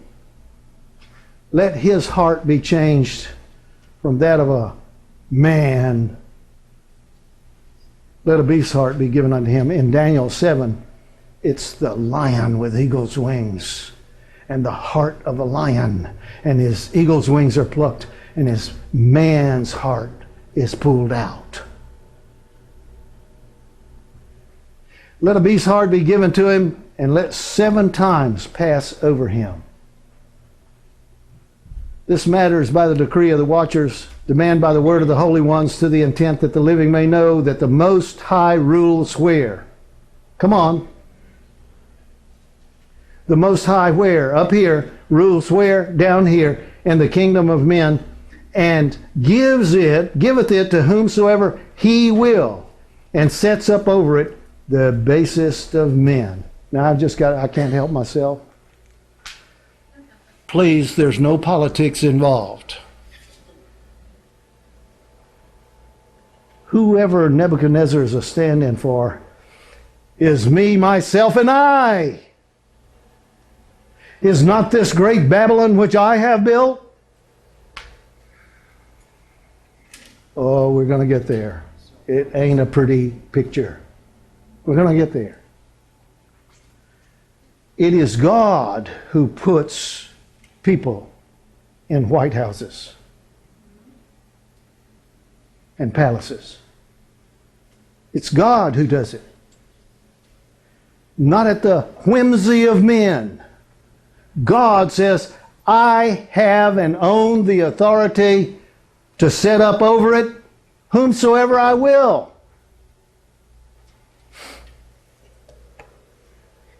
let his heart be changed from that of a man. Let a beast's heart be given unto him. In Daniel 7, it's the lion with eagle's wings, and the heart of a lion, and his eagle's wings are plucked, and his man's heart is pulled out. Let a beast's heart be given to him, and let 7 times pass over him. This matter is by the decree of the watchers, demand by the word of the holy ones, to the intent that the living may know that the Most High rules where? Come on. The Most High where? Up here. Rules where? Down here. In the kingdom of men. And giveth it to whomsoever he will, and sets up over it the basest of men. Now I can't help myself. Please, there's no politics involved. Whoever Nebuchadnezzar is a stand-in for is me, myself, and I. Is not this great Babylon which I have built? Oh, we're going to get there. It ain't a pretty picture. We're going to get there. It is God who puts people in White Houses and palaces. It's God who does it. Not at the whimsy of men. God says, I have and own the authority to set up over it whomsoever I will.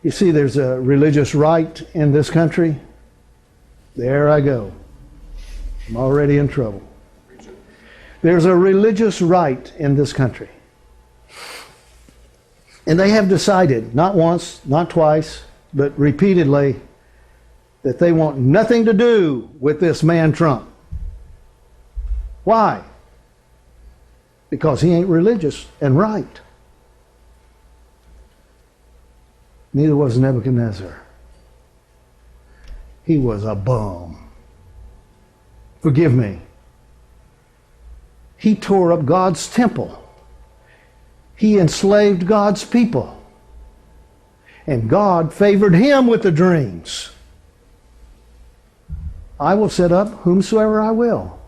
You see, there's a religious right in this country. There I go. I'm already in trouble. There's a religious right in this country. And they have decided, not once, not twice, but repeatedly, that they want nothing to do with this man Trump. Why? Because he ain't religious and right. Neither was Nebuchadnezzar. He was a bum. Forgive me. He tore up God's temple. He enslaved God's people. And God favored him with the dreams. I will set up whomsoever I will.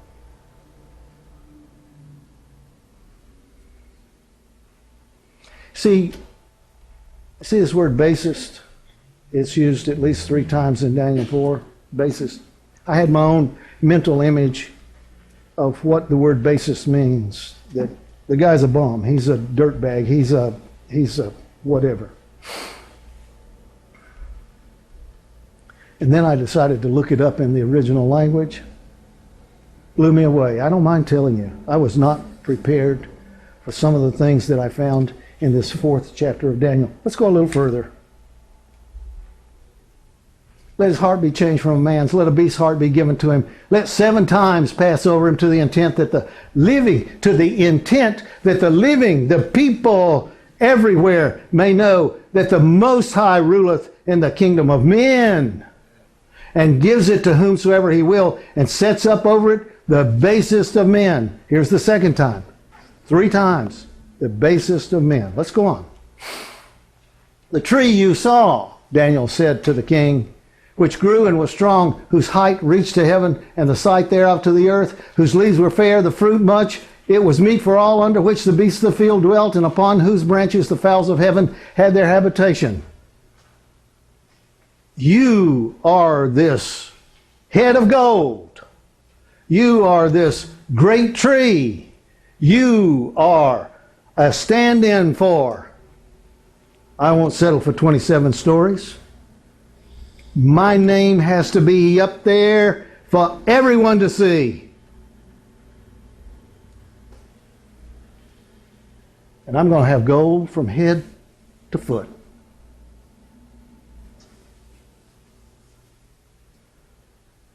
See this word basist? It's used at least 3 times in Daniel 4. Basist. I had my own mental image of what the word basist means. That the guy's a bum. He's a dirtbag. He's a whatever. And then I decided to look it up in the original language. Blew me away. I don't mind telling you, I was not prepared for some of the things that I found in this 4th chapter of Daniel. Let's go a little further. Let his heart be changed from a man's. Let a beast's heart be given to him. Let 7 times pass over him to the intent that the living, the people everywhere may know that the Most High ruleth in the kingdom of men, and gives it to whomsoever he will, and sets up over it the basest of men. Here's the 2nd time. 3 times. The basest of men. Let's go on. The tree you saw, Daniel said to the king, which grew and was strong, whose height reached to heaven, and the sight thereof to the earth, whose leaves were fair, the fruit much. It was meat for all, under which the beasts of the field dwelt, and upon whose branches the fowls of heaven had their habitation. You are this head of gold. You are this great tree. You are a stand-in for. I won't settle for 27 stories. My name has to be up there for everyone to see. And I'm going to have gold from head to foot.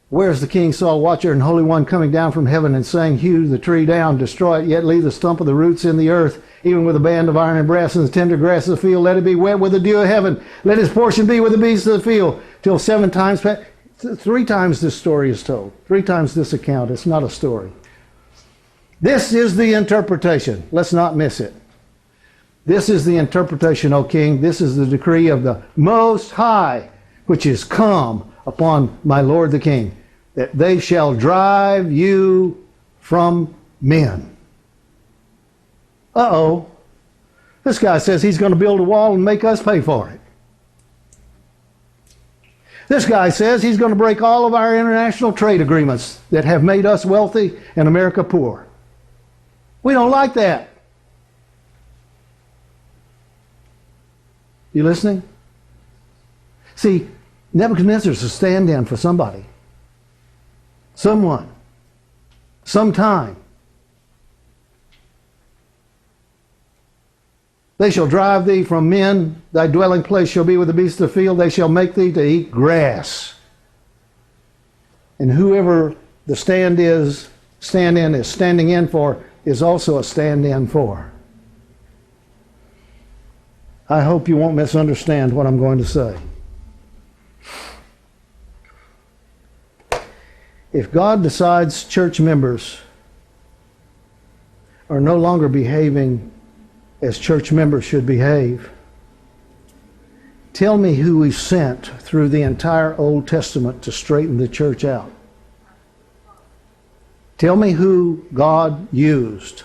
Where's the king Saul, watcher and holy one, coming down from heaven and saying, hew the tree down, destroy it, yet leave the stump of the roots in the earth, even with a band of iron and brass and the tender grass of the field. Let it be wet with the dew of heaven. Let his portion be with the beasts of the field. Till 7 times, 3 times this story is told. 3 times this account. It's not a story. This is the interpretation. Let's not miss it. This is the interpretation, O king. This is the decree of the Most High, which is come upon my Lord the king, that they shall drive you from men. Uh-oh. This guy says he's going to build a wall and make us pay for it. This guy says he's going to break all of our international trade agreements that have made us wealthy and America poor. We don't like that. You listening? See, Nebuchadnezzar's a stand-in for somebody. Someone. Sometime. They shall drive thee from men. Thy dwelling place shall be with the beasts of the field. They shall make thee to eat grass. And whoever the stand-in is standing in for is also a stand-in for. I hope you won't misunderstand what I'm going to say. If God decides church members are no longer behaving as church members should behave, tell me who He sent through the entire Old Testament to straighten the church out. Tell me who God used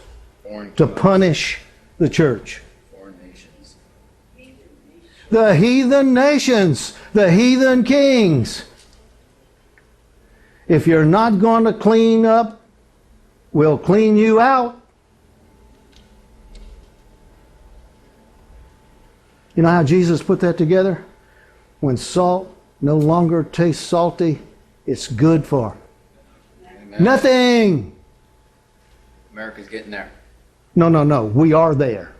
to punish the church. The heathen nations, the heathen kings. If you're not going to clean up, we'll clean you out. You know how Jesus put that together? When salt no longer tastes salty, it's good for Amen. Nothing. America's getting there. No. We are there.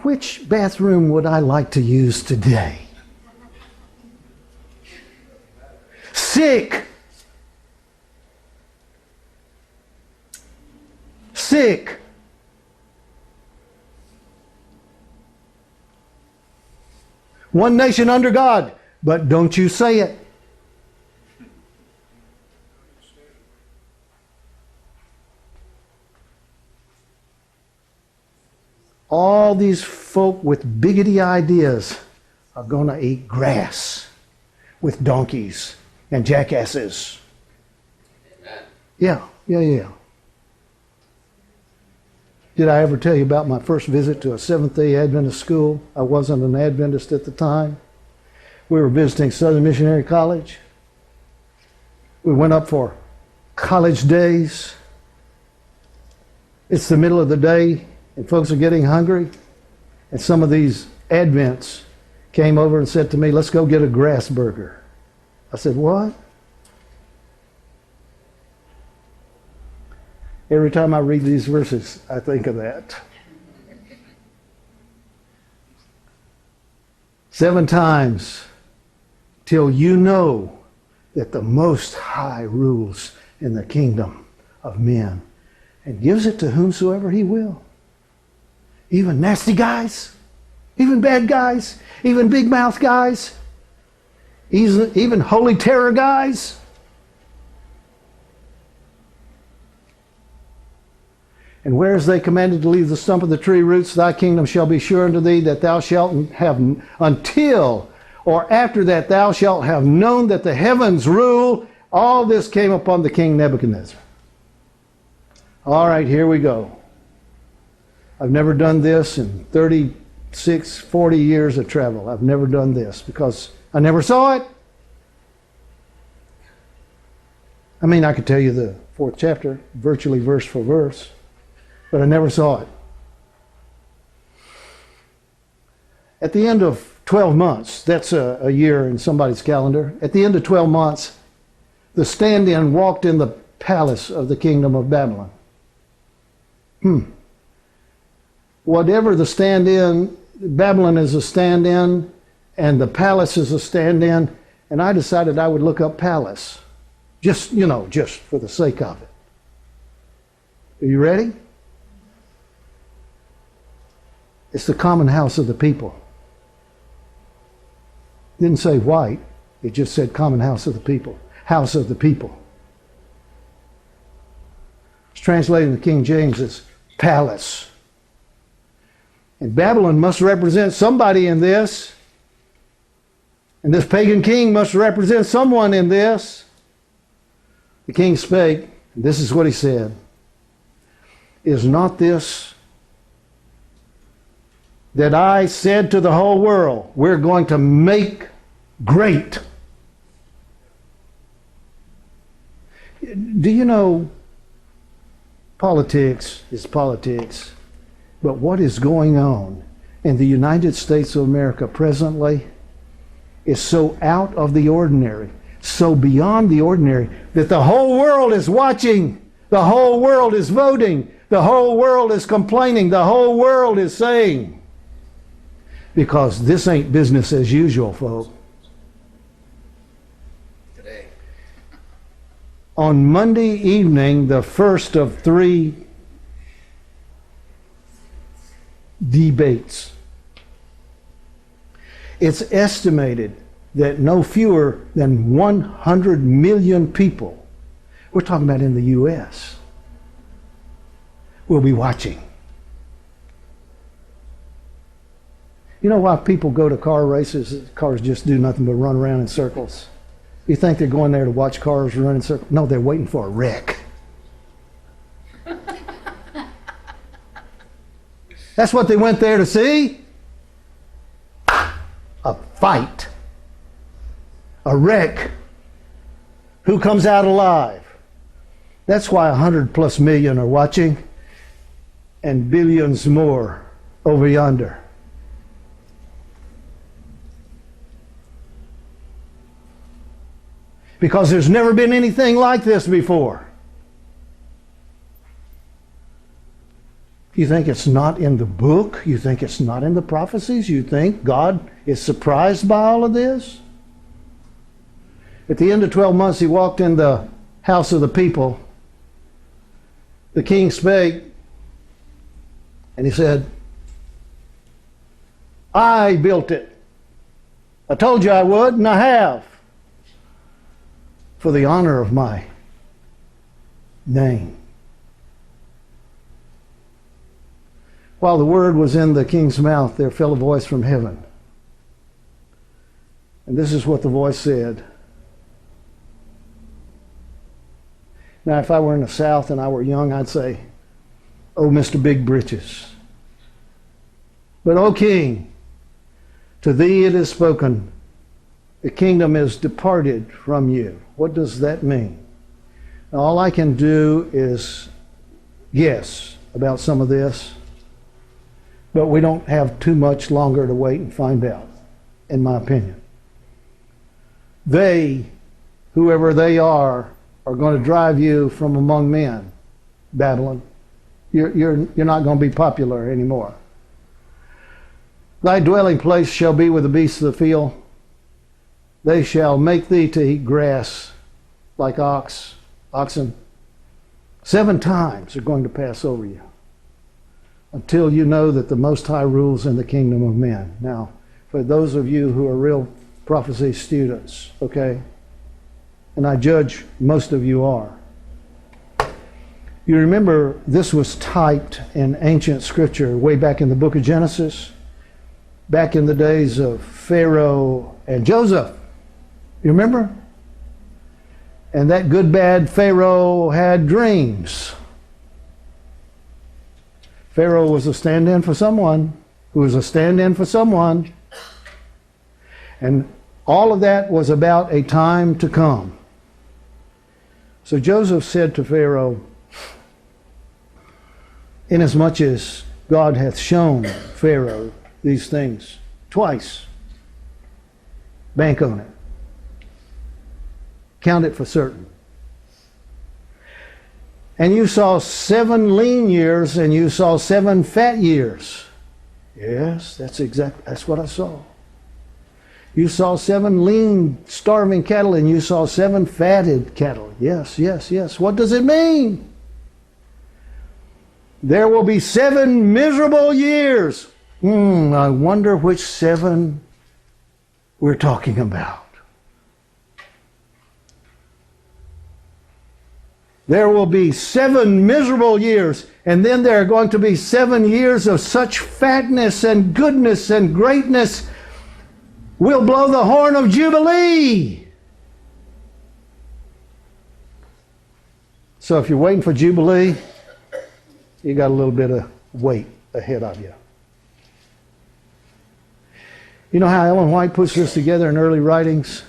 Which bathroom would I like to use today? Sick. One nation under God. But don't you say it. All these folk with bigoty ideas are going to eat grass with donkeys and jackasses. Amen. Yeah. Did I ever tell you about my first visit to a Seventh-day Adventist school? I wasn't an Adventist at the time. We were visiting Southern Missionary College. We went up for college days. It's the middle of the day, and folks are getting hungry. And some of these Advents came over and said to me, let's go get a grass burger. I said, what? Every time I read these verses, I think of that. 7 times till you know that the Most High rules in the kingdom of men and gives it to whomsoever he will. Even nasty guys, even bad guys, even big mouth guys, even holy terror guys. And whereas they commanded to leave the stump of the tree roots, thy kingdom shall be sure unto thee that thou shalt have until or after that thou shalt have known that the heavens rule. All this came upon the king Nebuchadnezzar. All right, here we go. I've never done this in 36, 40 years of travel. I've never done this because I never saw it. I mean, I could tell you the 4th chapter, virtually verse for verse, but I never saw it. At the end of 12 months, that's a year in somebody's calendar, at the end of 12 months, the stand-in walked in the palace of the kingdom of Babylon. Whatever the stand-in, Babylon is a stand-in, and the palace is a stand-in, and I decided I would look up palace. Just for the sake of it. Are you ready? It's the common house of the people. It didn't say white. It just said common house of the people. House of the people. It's translated in the King James as palace. And Babylon must represent somebody in this. And this pagan king must represent someone in this. The king spake, and this is what he said. Is not this that I said to the whole world, we're going to make great? Do you know politics is politics, but what is going on in the United States of America presently is so out of the ordinary, so beyond the ordinary, that the whole world is watching, the whole world is voting, the whole world is complaining, the whole world is saying, because this ain't business as usual, folks. Today. On Monday evening, the first of 3 debates, it's estimated that no fewer than 100 million people, we're talking about in the U.S., will be watching. You know why people go to car races? Cars just do nothing but run around in circles. You think they're going there to watch cars run in circles? No, they're waiting for a wreck. That's what they went there to see. A fight. A wreck. Who comes out alive? That's why 100+ million are watching, and billions more over yonder. Because there's never been anything like this before. You think it's not in the book? You think it's not in the prophecies? You think God is surprised by all of this? At the end of 12 months, he walked in the house of the people. The king spake, and he said, I built it. I told you I would, and I have. For the honor of my name. While the word was in the king's mouth, there fell a voice from heaven. And this is what the voice said. Now, if I were in the South and I were young, I'd say, "Oh, Mr. Big Britches." But, "O King, to thee it is spoken, the kingdom is departed from you." What does that mean? Now, all I can do is guess about some of this, but we don't have too much longer to wait and find out, in my opinion. They, whoever they are going to drive you from among men, Babylon. You're not going to be popular anymore. Thy dwelling place shall be with the beasts of the field. They shall make thee to eat grass like oxen. 7 times are going to pass over you until you know that the Most High rules in the kingdom of men. Now, for those of you who are real prophecy students, okay, and I judge most of you are, you remember this was typed in ancient scripture way back in the book of Genesis, back in the days of Pharaoh and Joseph. You remember? And that good, bad Pharaoh had dreams. Pharaoh was a stand-in for someone who was a stand-in for someone. And all of that was about a time to come. So Joseph said to Pharaoh, "Inasmuch as God hath shown Pharaoh these things twice, bank on it. Count it for certain. And you saw 7 lean years and you saw 7 fat years." Yes, that's what I saw. You saw 7 lean, starving cattle and you saw 7 fatted cattle. Yes. What does it mean? There will be 7 miserable years. I wonder which 7 we're talking about. There will be 7 miserable years, and then there are going to be 7 years of such fatness and goodness and greatness. We'll blow the horn of Jubilee. So if you're waiting for Jubilee, you got a little bit of wait ahead of you. You know how Ellen White puts this together in early writings?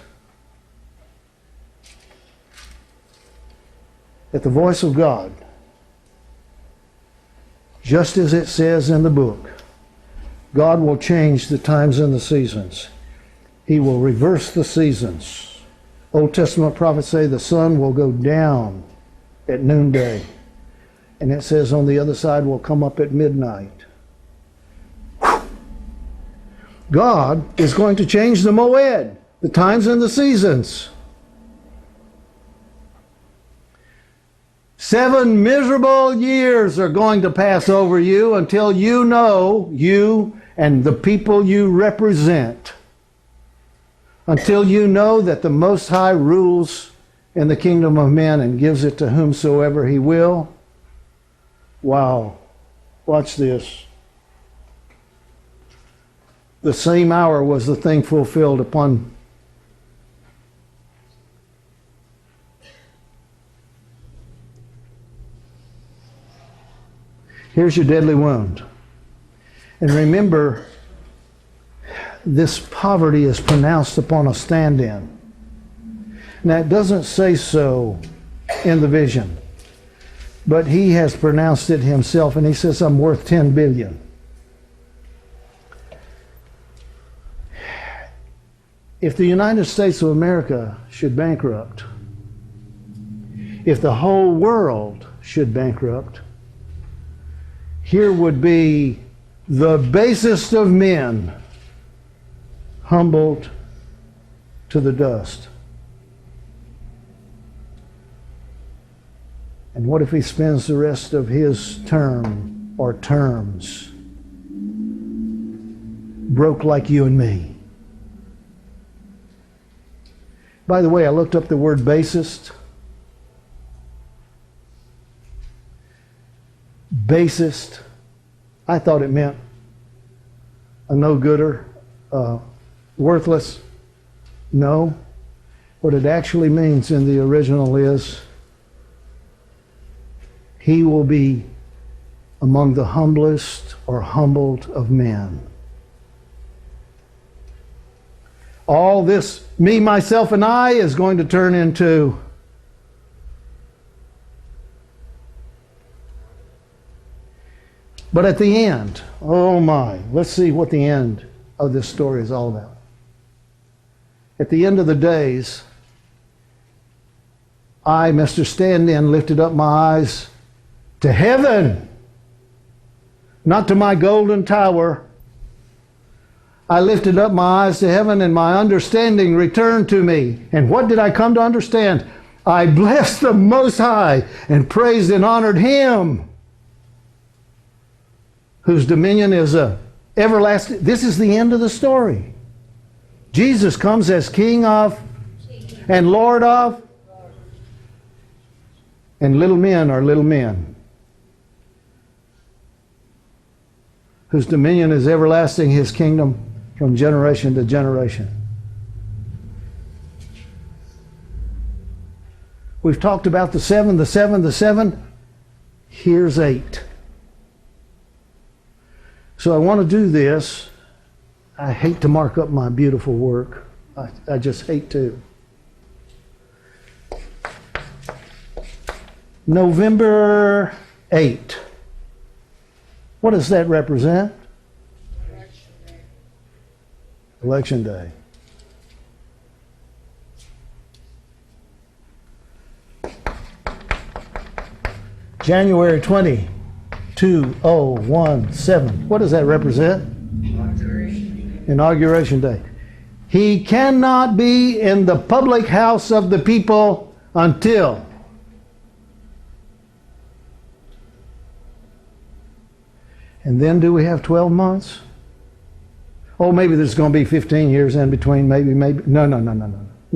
At the voice of God, just as it says in the book, God will change the times and the seasons. He will reverse the seasons. Old Testament prophets say the sun will go down at noonday. And it says on the other side will come up at midnight. God is going to change the moed, the times and the seasons. 7 miserable years are going to pass over you until you know, you and the people you represent, until you know that the Most High rules in the kingdom of men and gives it to whomsoever He will. Wow. Watch this. The same hour was the thing fulfilled upon here's your deadly wound. And remember, this poverty is pronounced upon a stand-in. Now, it doesn't say so in the vision, but he has pronounced it himself, and he says, "I'm worth 10 billion. If the United States of America should bankrupt, if the whole world should bankrupt, here would be the basest of men humbled to the dust. And what if he spends the rest of his term or terms broke like you and me? By the way, I looked up the word basest. Basest. I thought it meant a no-gooder, worthless. No. What it actually means in the original is he will be among the humblest or humbled of men. All this me, myself, and I is going to turn into but at the end, oh my, let's see what the end of this story is all about. At the end of the days, I, Mr. Stand-In, lifted up my eyes to heaven, not to my golden tower. I lifted up my eyes to heaven, and my understanding returned to me. And what did I come to understand? I blessed the Most High and praised and honored Him, whose dominion is everlasting. This is the end of the story. Jesus comes as King of and Lord of, and little men are little men, whose dominion is everlasting, His kingdom from generation to generation. We've talked about the seven, the seven, the seven. Here's 8. So I want to do this. I hate to mark up my beautiful work. I just hate to. November 8. What does that represent? Election Day. January 20, 2017. What does that represent? Inauguration Day. He cannot be in the public house of the people until and then do we have 12 months? Oh, maybe there's going to be 15 years in between, maybe. No.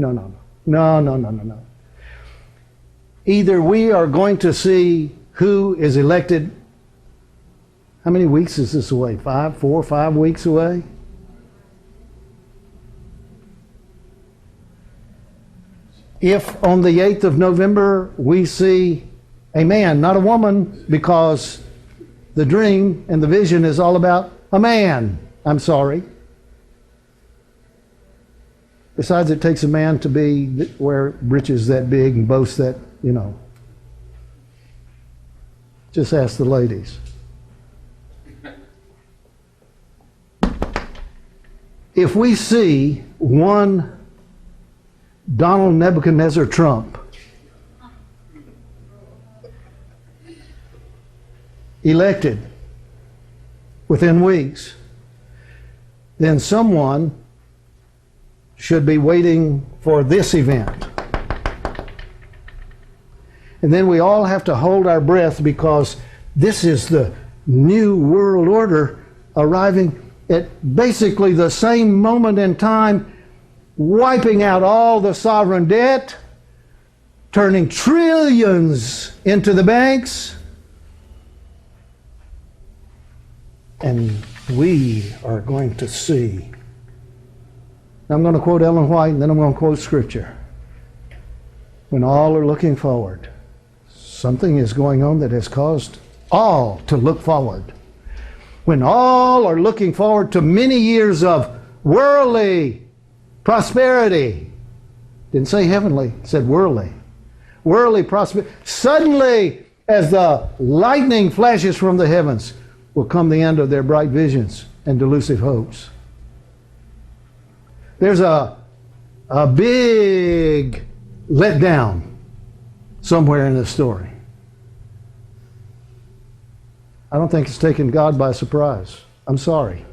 Either we are going to see who is elected. How many weeks is this away? 4 or 5 weeks away? If on the 8th of November we see a man, not a woman, because the dream and the vision is all about a man. I'm sorry. Besides, it takes a man to wear breeches that big and boast that, Just ask the ladies. If we see one Donald Nebuchadnezzar Trump elected within weeks, then someone should be waiting for this event. And then we all have to hold our breath, because this is the new world order arriving at basically the same moment in time, wiping out all the sovereign debt, turning trillions into the banks, and we are going to see. I'm going to quote Ellen White, and then I'm going to quote Scripture. When all are looking forward, something is going on that has caused all to look forward. When all are looking forward to many years of worldly prosperity. Didn't say heavenly, it said worldly. Worldly prosperity. Suddenly, as the lightning flashes from the heavens, will come the end of their bright visions and delusive hopes. There's a big letdown somewhere in this story. I don't think it's taken God by surprise. I'm sorry.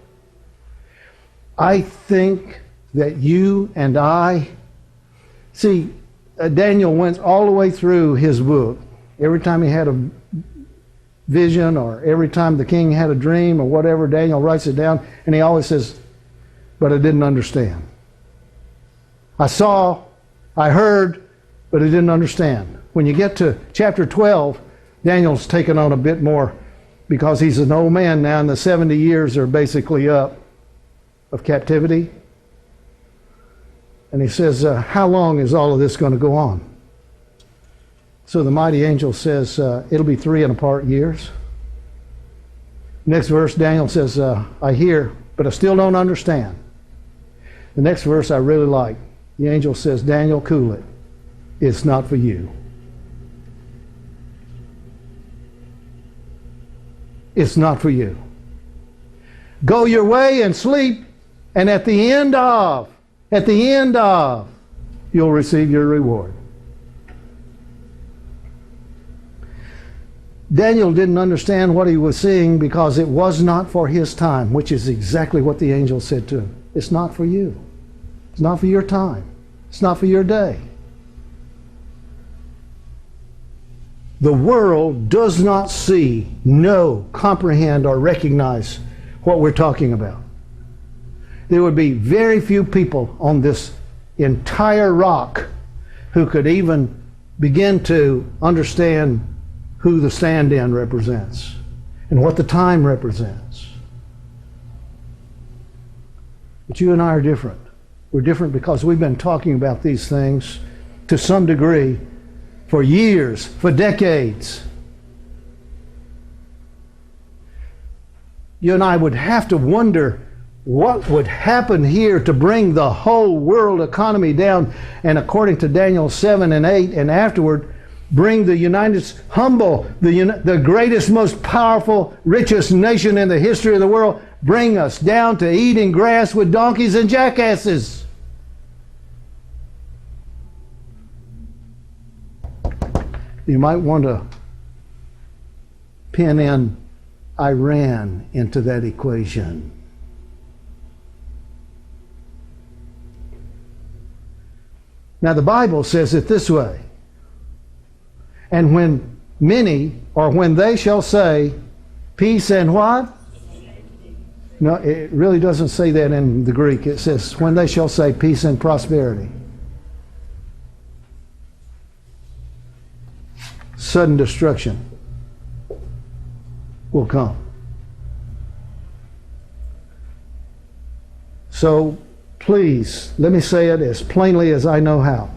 I think that you and I, Daniel went all the way through his book. Every time he had a vision, or every time the king had a dream or whatever, Daniel writes it down, and he always says, but I didn't understand. I saw, I heard, but I didn't understand. When you get to chapter 12, Daniel's taken on a bit more because he's an old man now and the 70 years are basically up of captivity. And he says, how long is all of this going to go on? So the mighty angel says, it'll be 3.25 years. Next verse, Daniel says, I hear, but I still don't understand. The next verse I really like. The angel says, Daniel, cool it. It's not for you. It's not for you. Go your way and sleep, and at the end of, you'll receive your reward. Daniel didn't understand what he was seeing because it was not for his time, which is exactly what the angel said to him. It's not for you. It's not for your time. It's not for your day. The world does not see, know, comprehend, or recognize what we're talking about. There would be very few people on this entire rock who could even begin to understand who the stand-in represents and what the time represents. But you and I are different. We're different because we've been talking about these things to some degree for years, for decades. You and I would have to wonder what would happen here to bring the whole world economy down, and according to Daniel 7 and 8 and afterward, bring the the greatest, most powerful, richest nation in the history of the world, bring us down to eating grass with donkeys and jackasses. You might want to pin in Iran into that equation. Now the Bible says it this way. And when many, or when they shall say, peace and what? No, it really doesn't say that in the Greek. It says, when they shall say peace and prosperity. Sudden destruction will come. So, please, let me say it as plainly as I know how.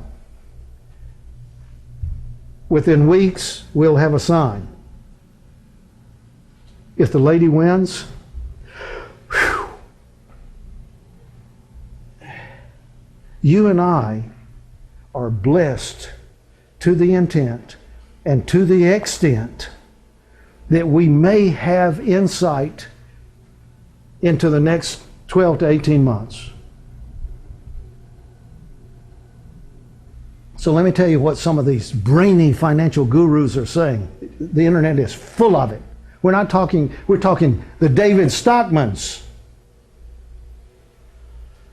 Within weeks, we'll have a sign. If the lady wins, whew, you and I are blessed to the intent and to the extent that we may have insight into the next 12 to 18 months. So let me tell you what some of these brainy financial gurus are saying. The internet is full of it. We're talking the David Stockmans.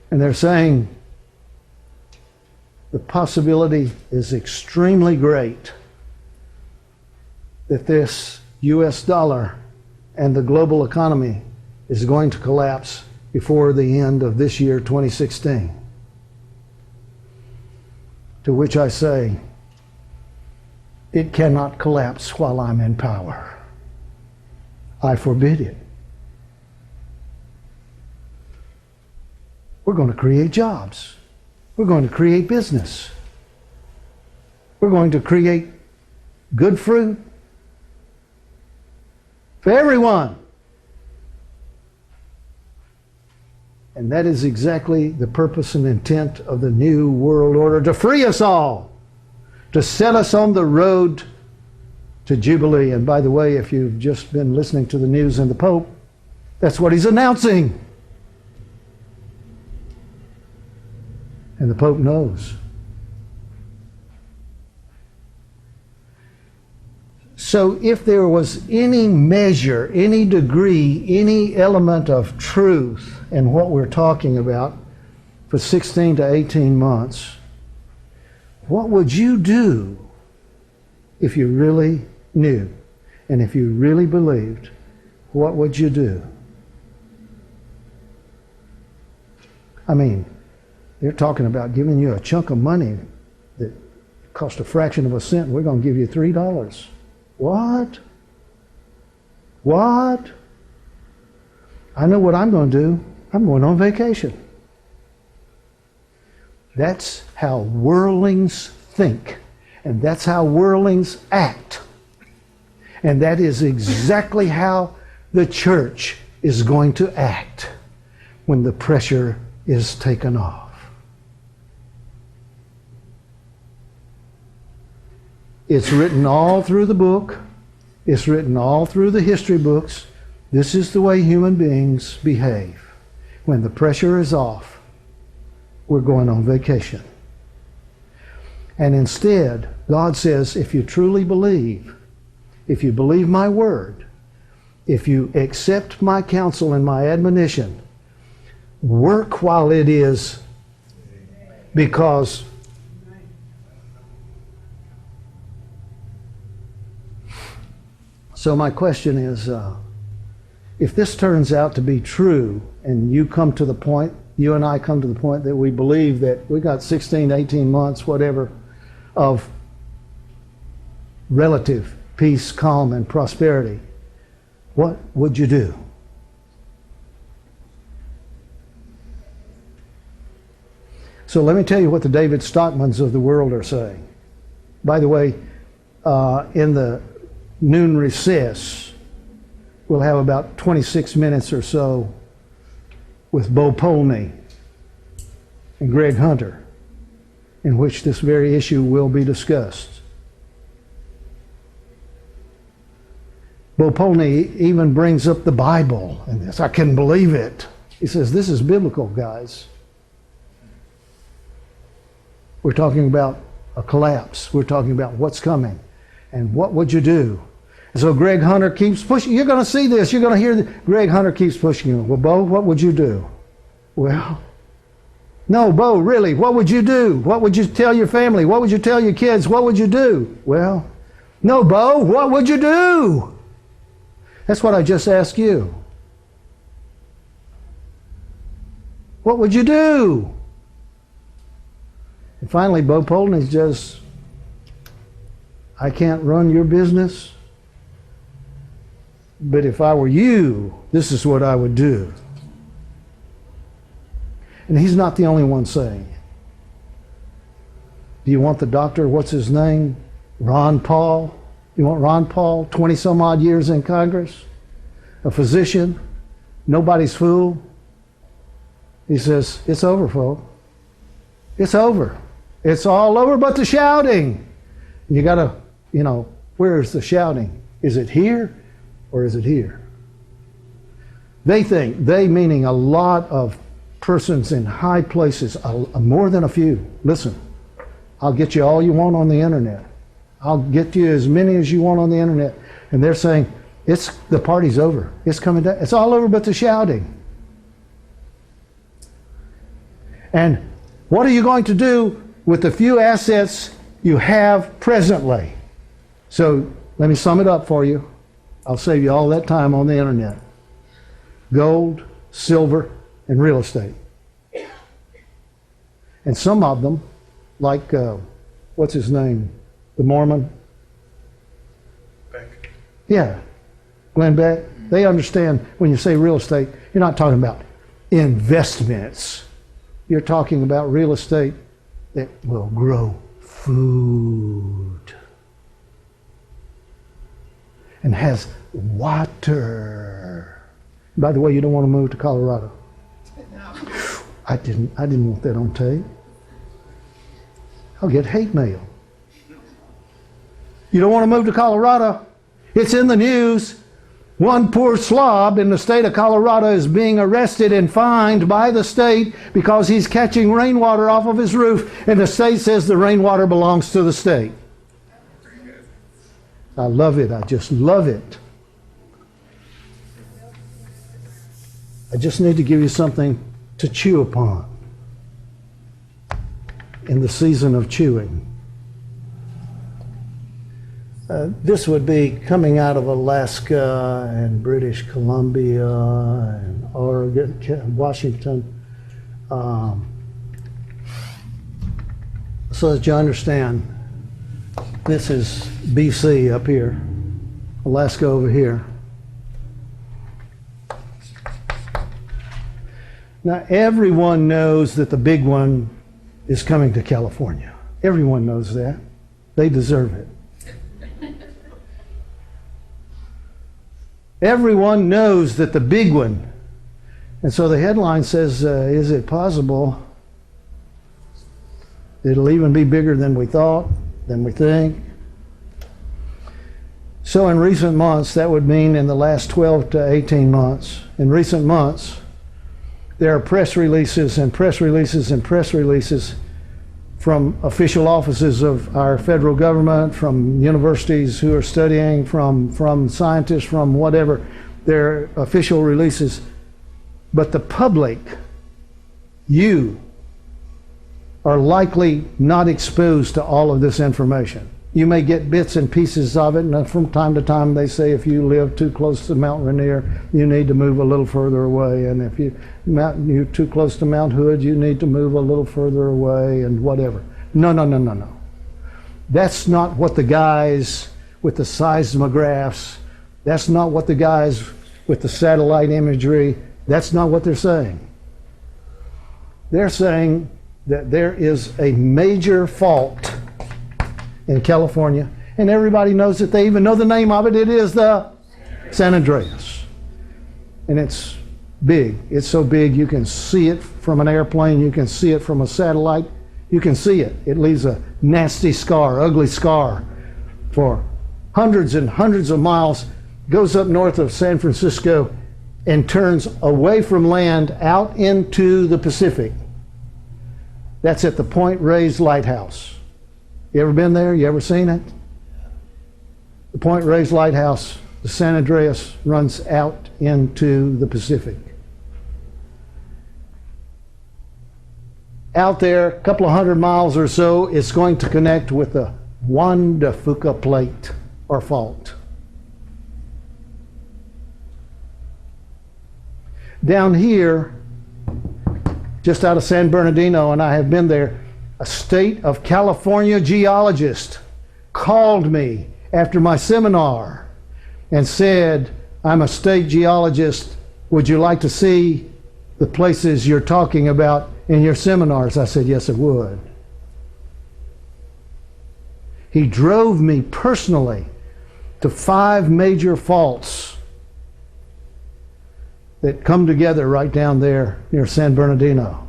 And they're saying the possibility is extremely great that this US dollar and the global economy is going to collapse before the end of this year, 2016. To which I say, it cannot collapse while I'm in power. I forbid it. We're going to create jobs. We're going to create business. We're going to create good fruit for everyone. And that is exactly the purpose and intent of the New World Order, to free us all, to set us on the road to Jubilee. And by the way, if you've just been listening to the news and the Pope, that's what he's announcing. And the Pope knows. So if there was any measure, any degree, any element of truth in what we're talking about for 16 to 18 months, what would you do if you really knew? And if you really believed, what would you do? I mean, they're talking about giving you a chunk of money that cost a fraction of a cent. We're going to give you $3. What? What? I know what I'm going to do. I'm going on vacation. That's how worldlings think. And that's how worldlings act. And that is exactly how the church is going to act when the pressure is taken off. It's written all through the book. It's written all through the history books. This is the way human beings behave. When the pressure is off, we're going on vacation. And instead, God says, if you truly believe, if you believe my word, if you accept my counsel and my admonition, work while it is, because so my question is, if this turns out to be true, and you come to the point, you and I come to the point that we believe that we got 16, 18 months, whatever, of relative peace, calm, and prosperity, what would you do? So let me tell you what the David Stockmans of the world are saying. By the way, in the noon recess, we'll have about 26 minutes or so with Bo Polney and Greg Hunter, in which this very issue will be discussed. Bo Polney even brings up the Bible in this. I couldn't believe it. He says, this is biblical, guys. We're talking about a collapse. We're talking about what's coming. And what would you do? And so Greg Hunter keeps pushing. You're going to see this. You're going to hear this. Greg Hunter keeps pushing you. Well, Bo, what would you do? Well, no, Bo, really, what would you do? What would you tell your family? What would you tell your kids? What would you do? Well, no, Bo, what would you do? That's what I just asked you. What would you do? And finally, Bo Polney's just, I can't run your business, but if I were you, this is what I would do. And he's not the only one saying it. Do you want the doctor, what's his name? Ron Paul? You want Ron Paul, 20 some odd years in Congress? A physician? Nobody's fool? He says, it's over, folks. It's over. It's all over but the shouting. You got to, where is the shouting? Is it here or is it here? They think, they meaning a lot of persons in high places, more than a few. Listen, I'll get you all you want on the internet. I'll get you as many as you want on the internet. And they're saying, the party's over. It's coming down. It's all over but the shouting. And what are you going to do with the few assets you have presently? So let me sum it up for you. I'll save you all that time on the internet. Gold, silver, and real estate. And some of them, like, what's his name? The Mormon? Beck. Yeah, Glenn Beck. They understand when you say real estate, you're not talking about investments. You're talking about real estate that will grow food and has water. By the way, you don't want to move to Colorado. I didn't want that on tape. I'll get hate mail. You don't want to move to Colorado? It's in the news. One poor slob in the state of Colorado is being arrested and fined by the state because he's catching rainwater off of his roof, and the state says the rainwater belongs to the state. I love it. I just love it. I just need to give you something to chew upon in the season of chewing. This would be coming out of Alaska and British Columbia and Oregon, Washington. So that you understand, this is BC up here, Alaska over here. Now, everyone knows that the big one is coming to California. Everyone knows that. They deserve it. Everyone knows that the big one. And so the headline says, is it possible it'll even be bigger than we thought, than we think? So in recent months, that would mean in the last 12 to 18 months, in recent months, there are press releases and press releases and press releases from official offices of our federal government, from universities who are studying, from scientists, from whatever, their official releases. But the public, you, are likely not exposed to all of this information. You may get bits and pieces of it, and from time to time they say if you live too close to Mount Rainier, you need to move a little further away, and if you're too close to Mount Hood, you need to move a little further away, and whatever. No. That's not what the guys with the seismographs, that's not what the guys with the satellite imagery, that's not what they're saying. They're saying that there is a major fault in California, and everybody knows it. They even know the name of it. It is the San Andreas. And it's big. It's so big you can see it from an airplane. You can see it from a satellite. You can see it. It leaves a nasty scar, ugly scar for hundreds and hundreds of miles, goes up north of San Francisco and turns away from land out into the Pacific. That's at the Point Reyes Lighthouse. You ever been there? You ever seen it? The Point Reyes Lighthouse, the San Andreas, runs out into the Pacific. Out there, a couple of 100 miles or so, it's going to connect with the Juan de Fuca Plate, or fault. Down here, just out of San Bernardino, and I have been there, a state of California geologist called me after my seminar and said, I'm a state geologist. Would you like to see the places you're talking about in your seminars? I said, yes, I would. He drove me personally to 5 major faults that come together right down there near San Bernardino.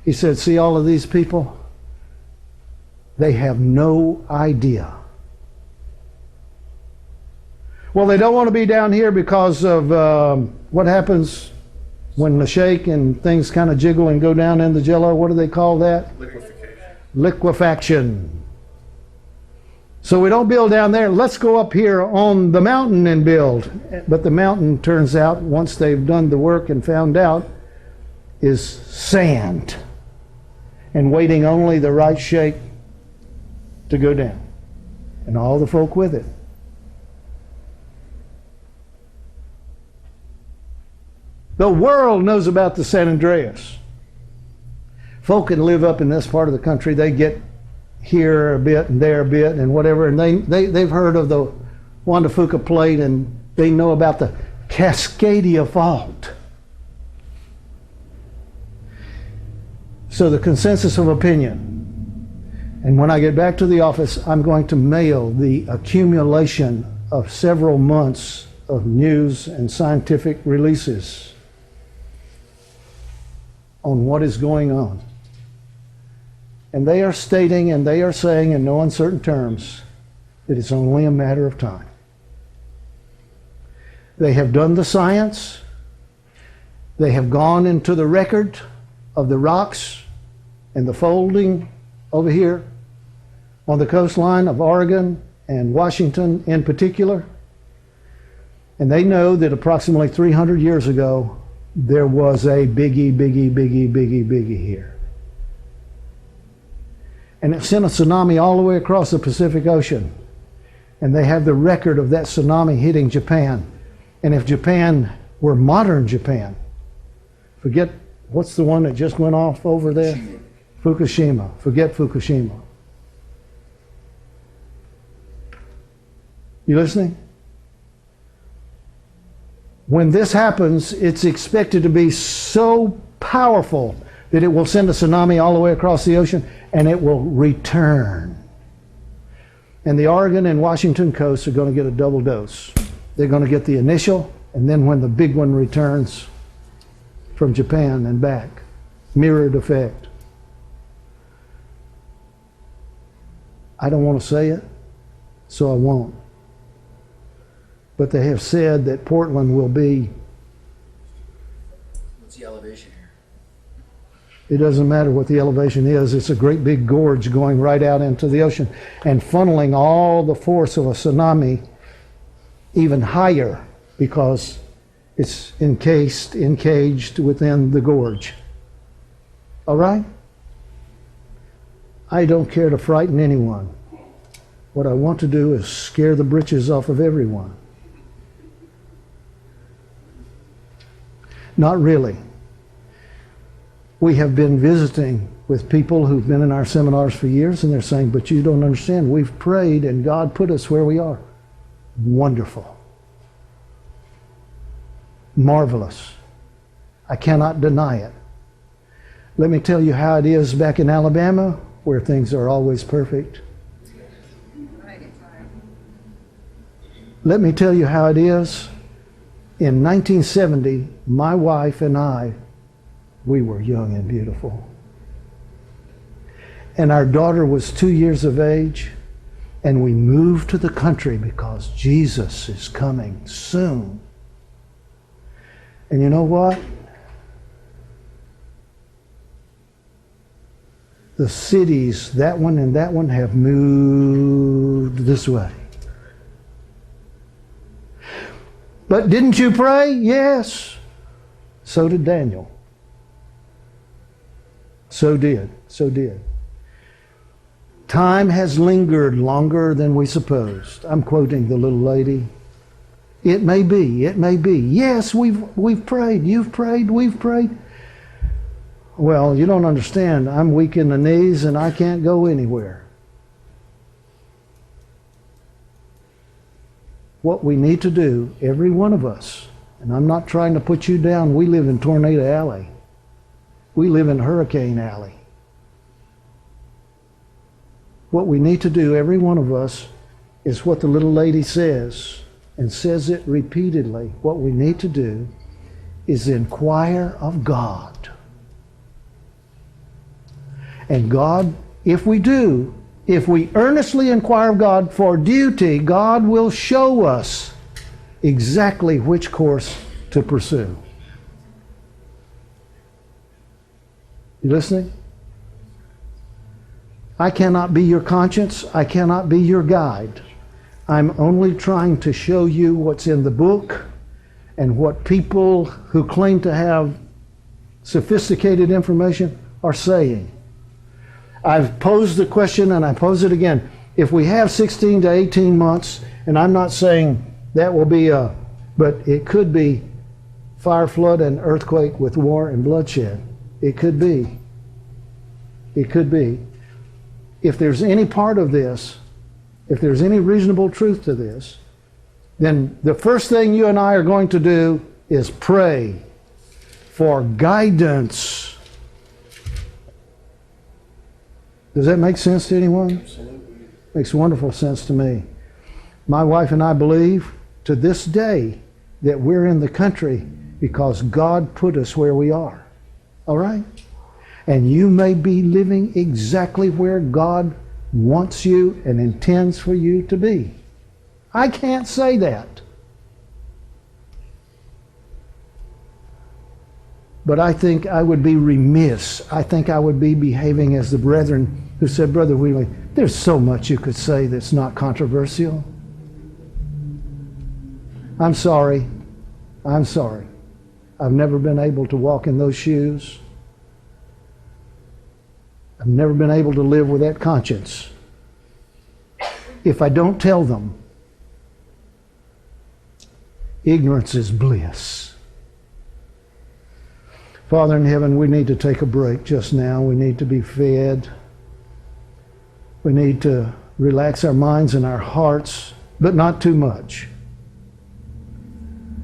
He said, see all of these people? They have no idea. Well, they don't want to be down here because of what happens when the shake and things kind of jiggle and go down in the jello. What do they call that? Liquefaction. So we don't build down there. Let's go up here on the mountain and build. But the mountain, turns out, once they've done the work and found out, is sand. And waiting only the right shake to go down. And all the folk with it. The world knows about the San Andreas. Folk can live up in this part of the country. They get here a bit and there a bit and whatever, and they've heard of the Juan de Fuca Plate, and they know about the Cascadia Fault. So the consensus of opinion, and when I get back to the office, I'm going to mail the accumulation of several months of news and scientific releases on what is going on. And they are stating and they are saying in no uncertain terms that it's only a matter of time. They have done the science. They have gone into the record of the rocks and the folding over here on the coastline of Oregon and Washington in particular. And they know that approximately 300 years ago, there was a biggie here. And it sent a tsunami all the way across the Pacific Ocean. And they have the record of that tsunami hitting Japan. And if Japan were modern Japan, forget, what's the one that just went off over there? Fukushima. Forget Fukushima. You listening? When this happens, it's expected to be so powerful that it will send a tsunami all the way across the ocean and it will return. And the Oregon and Washington coasts are going to get a double dose. They're going to get the initial, and then when the big one returns from Japan and back, mirrored effect. I don't want to say it, so I won't. But they have said that Portland will be... What's the elevation here? It doesn't matter what the elevation is. It's a great big gorge going right out into the ocean and funneling all the force of a tsunami even higher because it's encaged within the gorge. All right? I don't care to frighten anyone. What I want to do is scare the britches off of everyone. Not really. We have been visiting with people who've been in our seminars for years, and they're saying, but you don't understand. We've prayed, and God put us where we are. Wonderful. Marvelous. I cannot deny it. Let me tell you how it is back in Alabama, where things are always perfect. Let me tell you how it is. In 1970, my wife and I, we were young and beautiful. And our daughter was 2 years of age, and we moved to the country because Jesus is coming soon. And you know what? The cities, that one and that one, have moved this way. But didn't you pray? Yes. So did Daniel. So did. Time has lingered longer than we supposed. I'm quoting the little lady. It may be. Yes, we've prayed. You've prayed. We've prayed. Well, you don't understand. I'm weak in the knees and I can't go anywhere. What we need to do, every one of us, and I'm not trying to put you down, we live in Tornado Alley. We live in Hurricane Alley. What we need to do, every one of us, is what the little lady says, and says it repeatedly. What we need to do is inquire of God. And God, if we earnestly inquire of God for duty, God will show us exactly which course to pursue. You listening? I cannot be your conscience. I cannot be your guide. I'm only trying to show you what's in the book and what people who claim to have sophisticated information are saying. I've posed the question and I pose it again. If we have 16 to 18 months, and I'm not saying that will be but it could be fire, flood, and earthquake with war and bloodshed. It could be. It could be. If there's any part of this, if there's any reasonable truth to this, then the first thing you and I are going to do is pray for guidance. Does that make sense to anyone? Absolutely. Makes wonderful sense to me. My wife and I believe to this day that we're in the country because God put us where we are. All right? And you may be living exactly where God wants you and intends for you to be. I can't say that. But I think I would be remiss. I think I would be behaving as the brethren who said, Brother Wheeler, there's so much you could say that's not controversial. I'm sorry. I've never been able to walk in those shoes. I've never been able to live with that conscience. If I don't tell them, ignorance is bliss. Father in heaven, we need to take a break just now. We need to be fed. We need to relax our minds and our hearts, but not too much.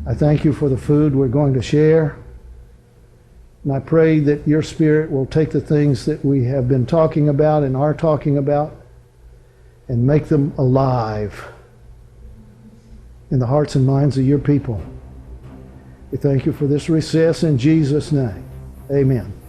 I thank you for the food we're going to share. And I pray that your Spirit will take the things that we have been talking about and are talking about and make them alive in the hearts and minds of your people. We thank you for this recess in Jesus' name. Amen.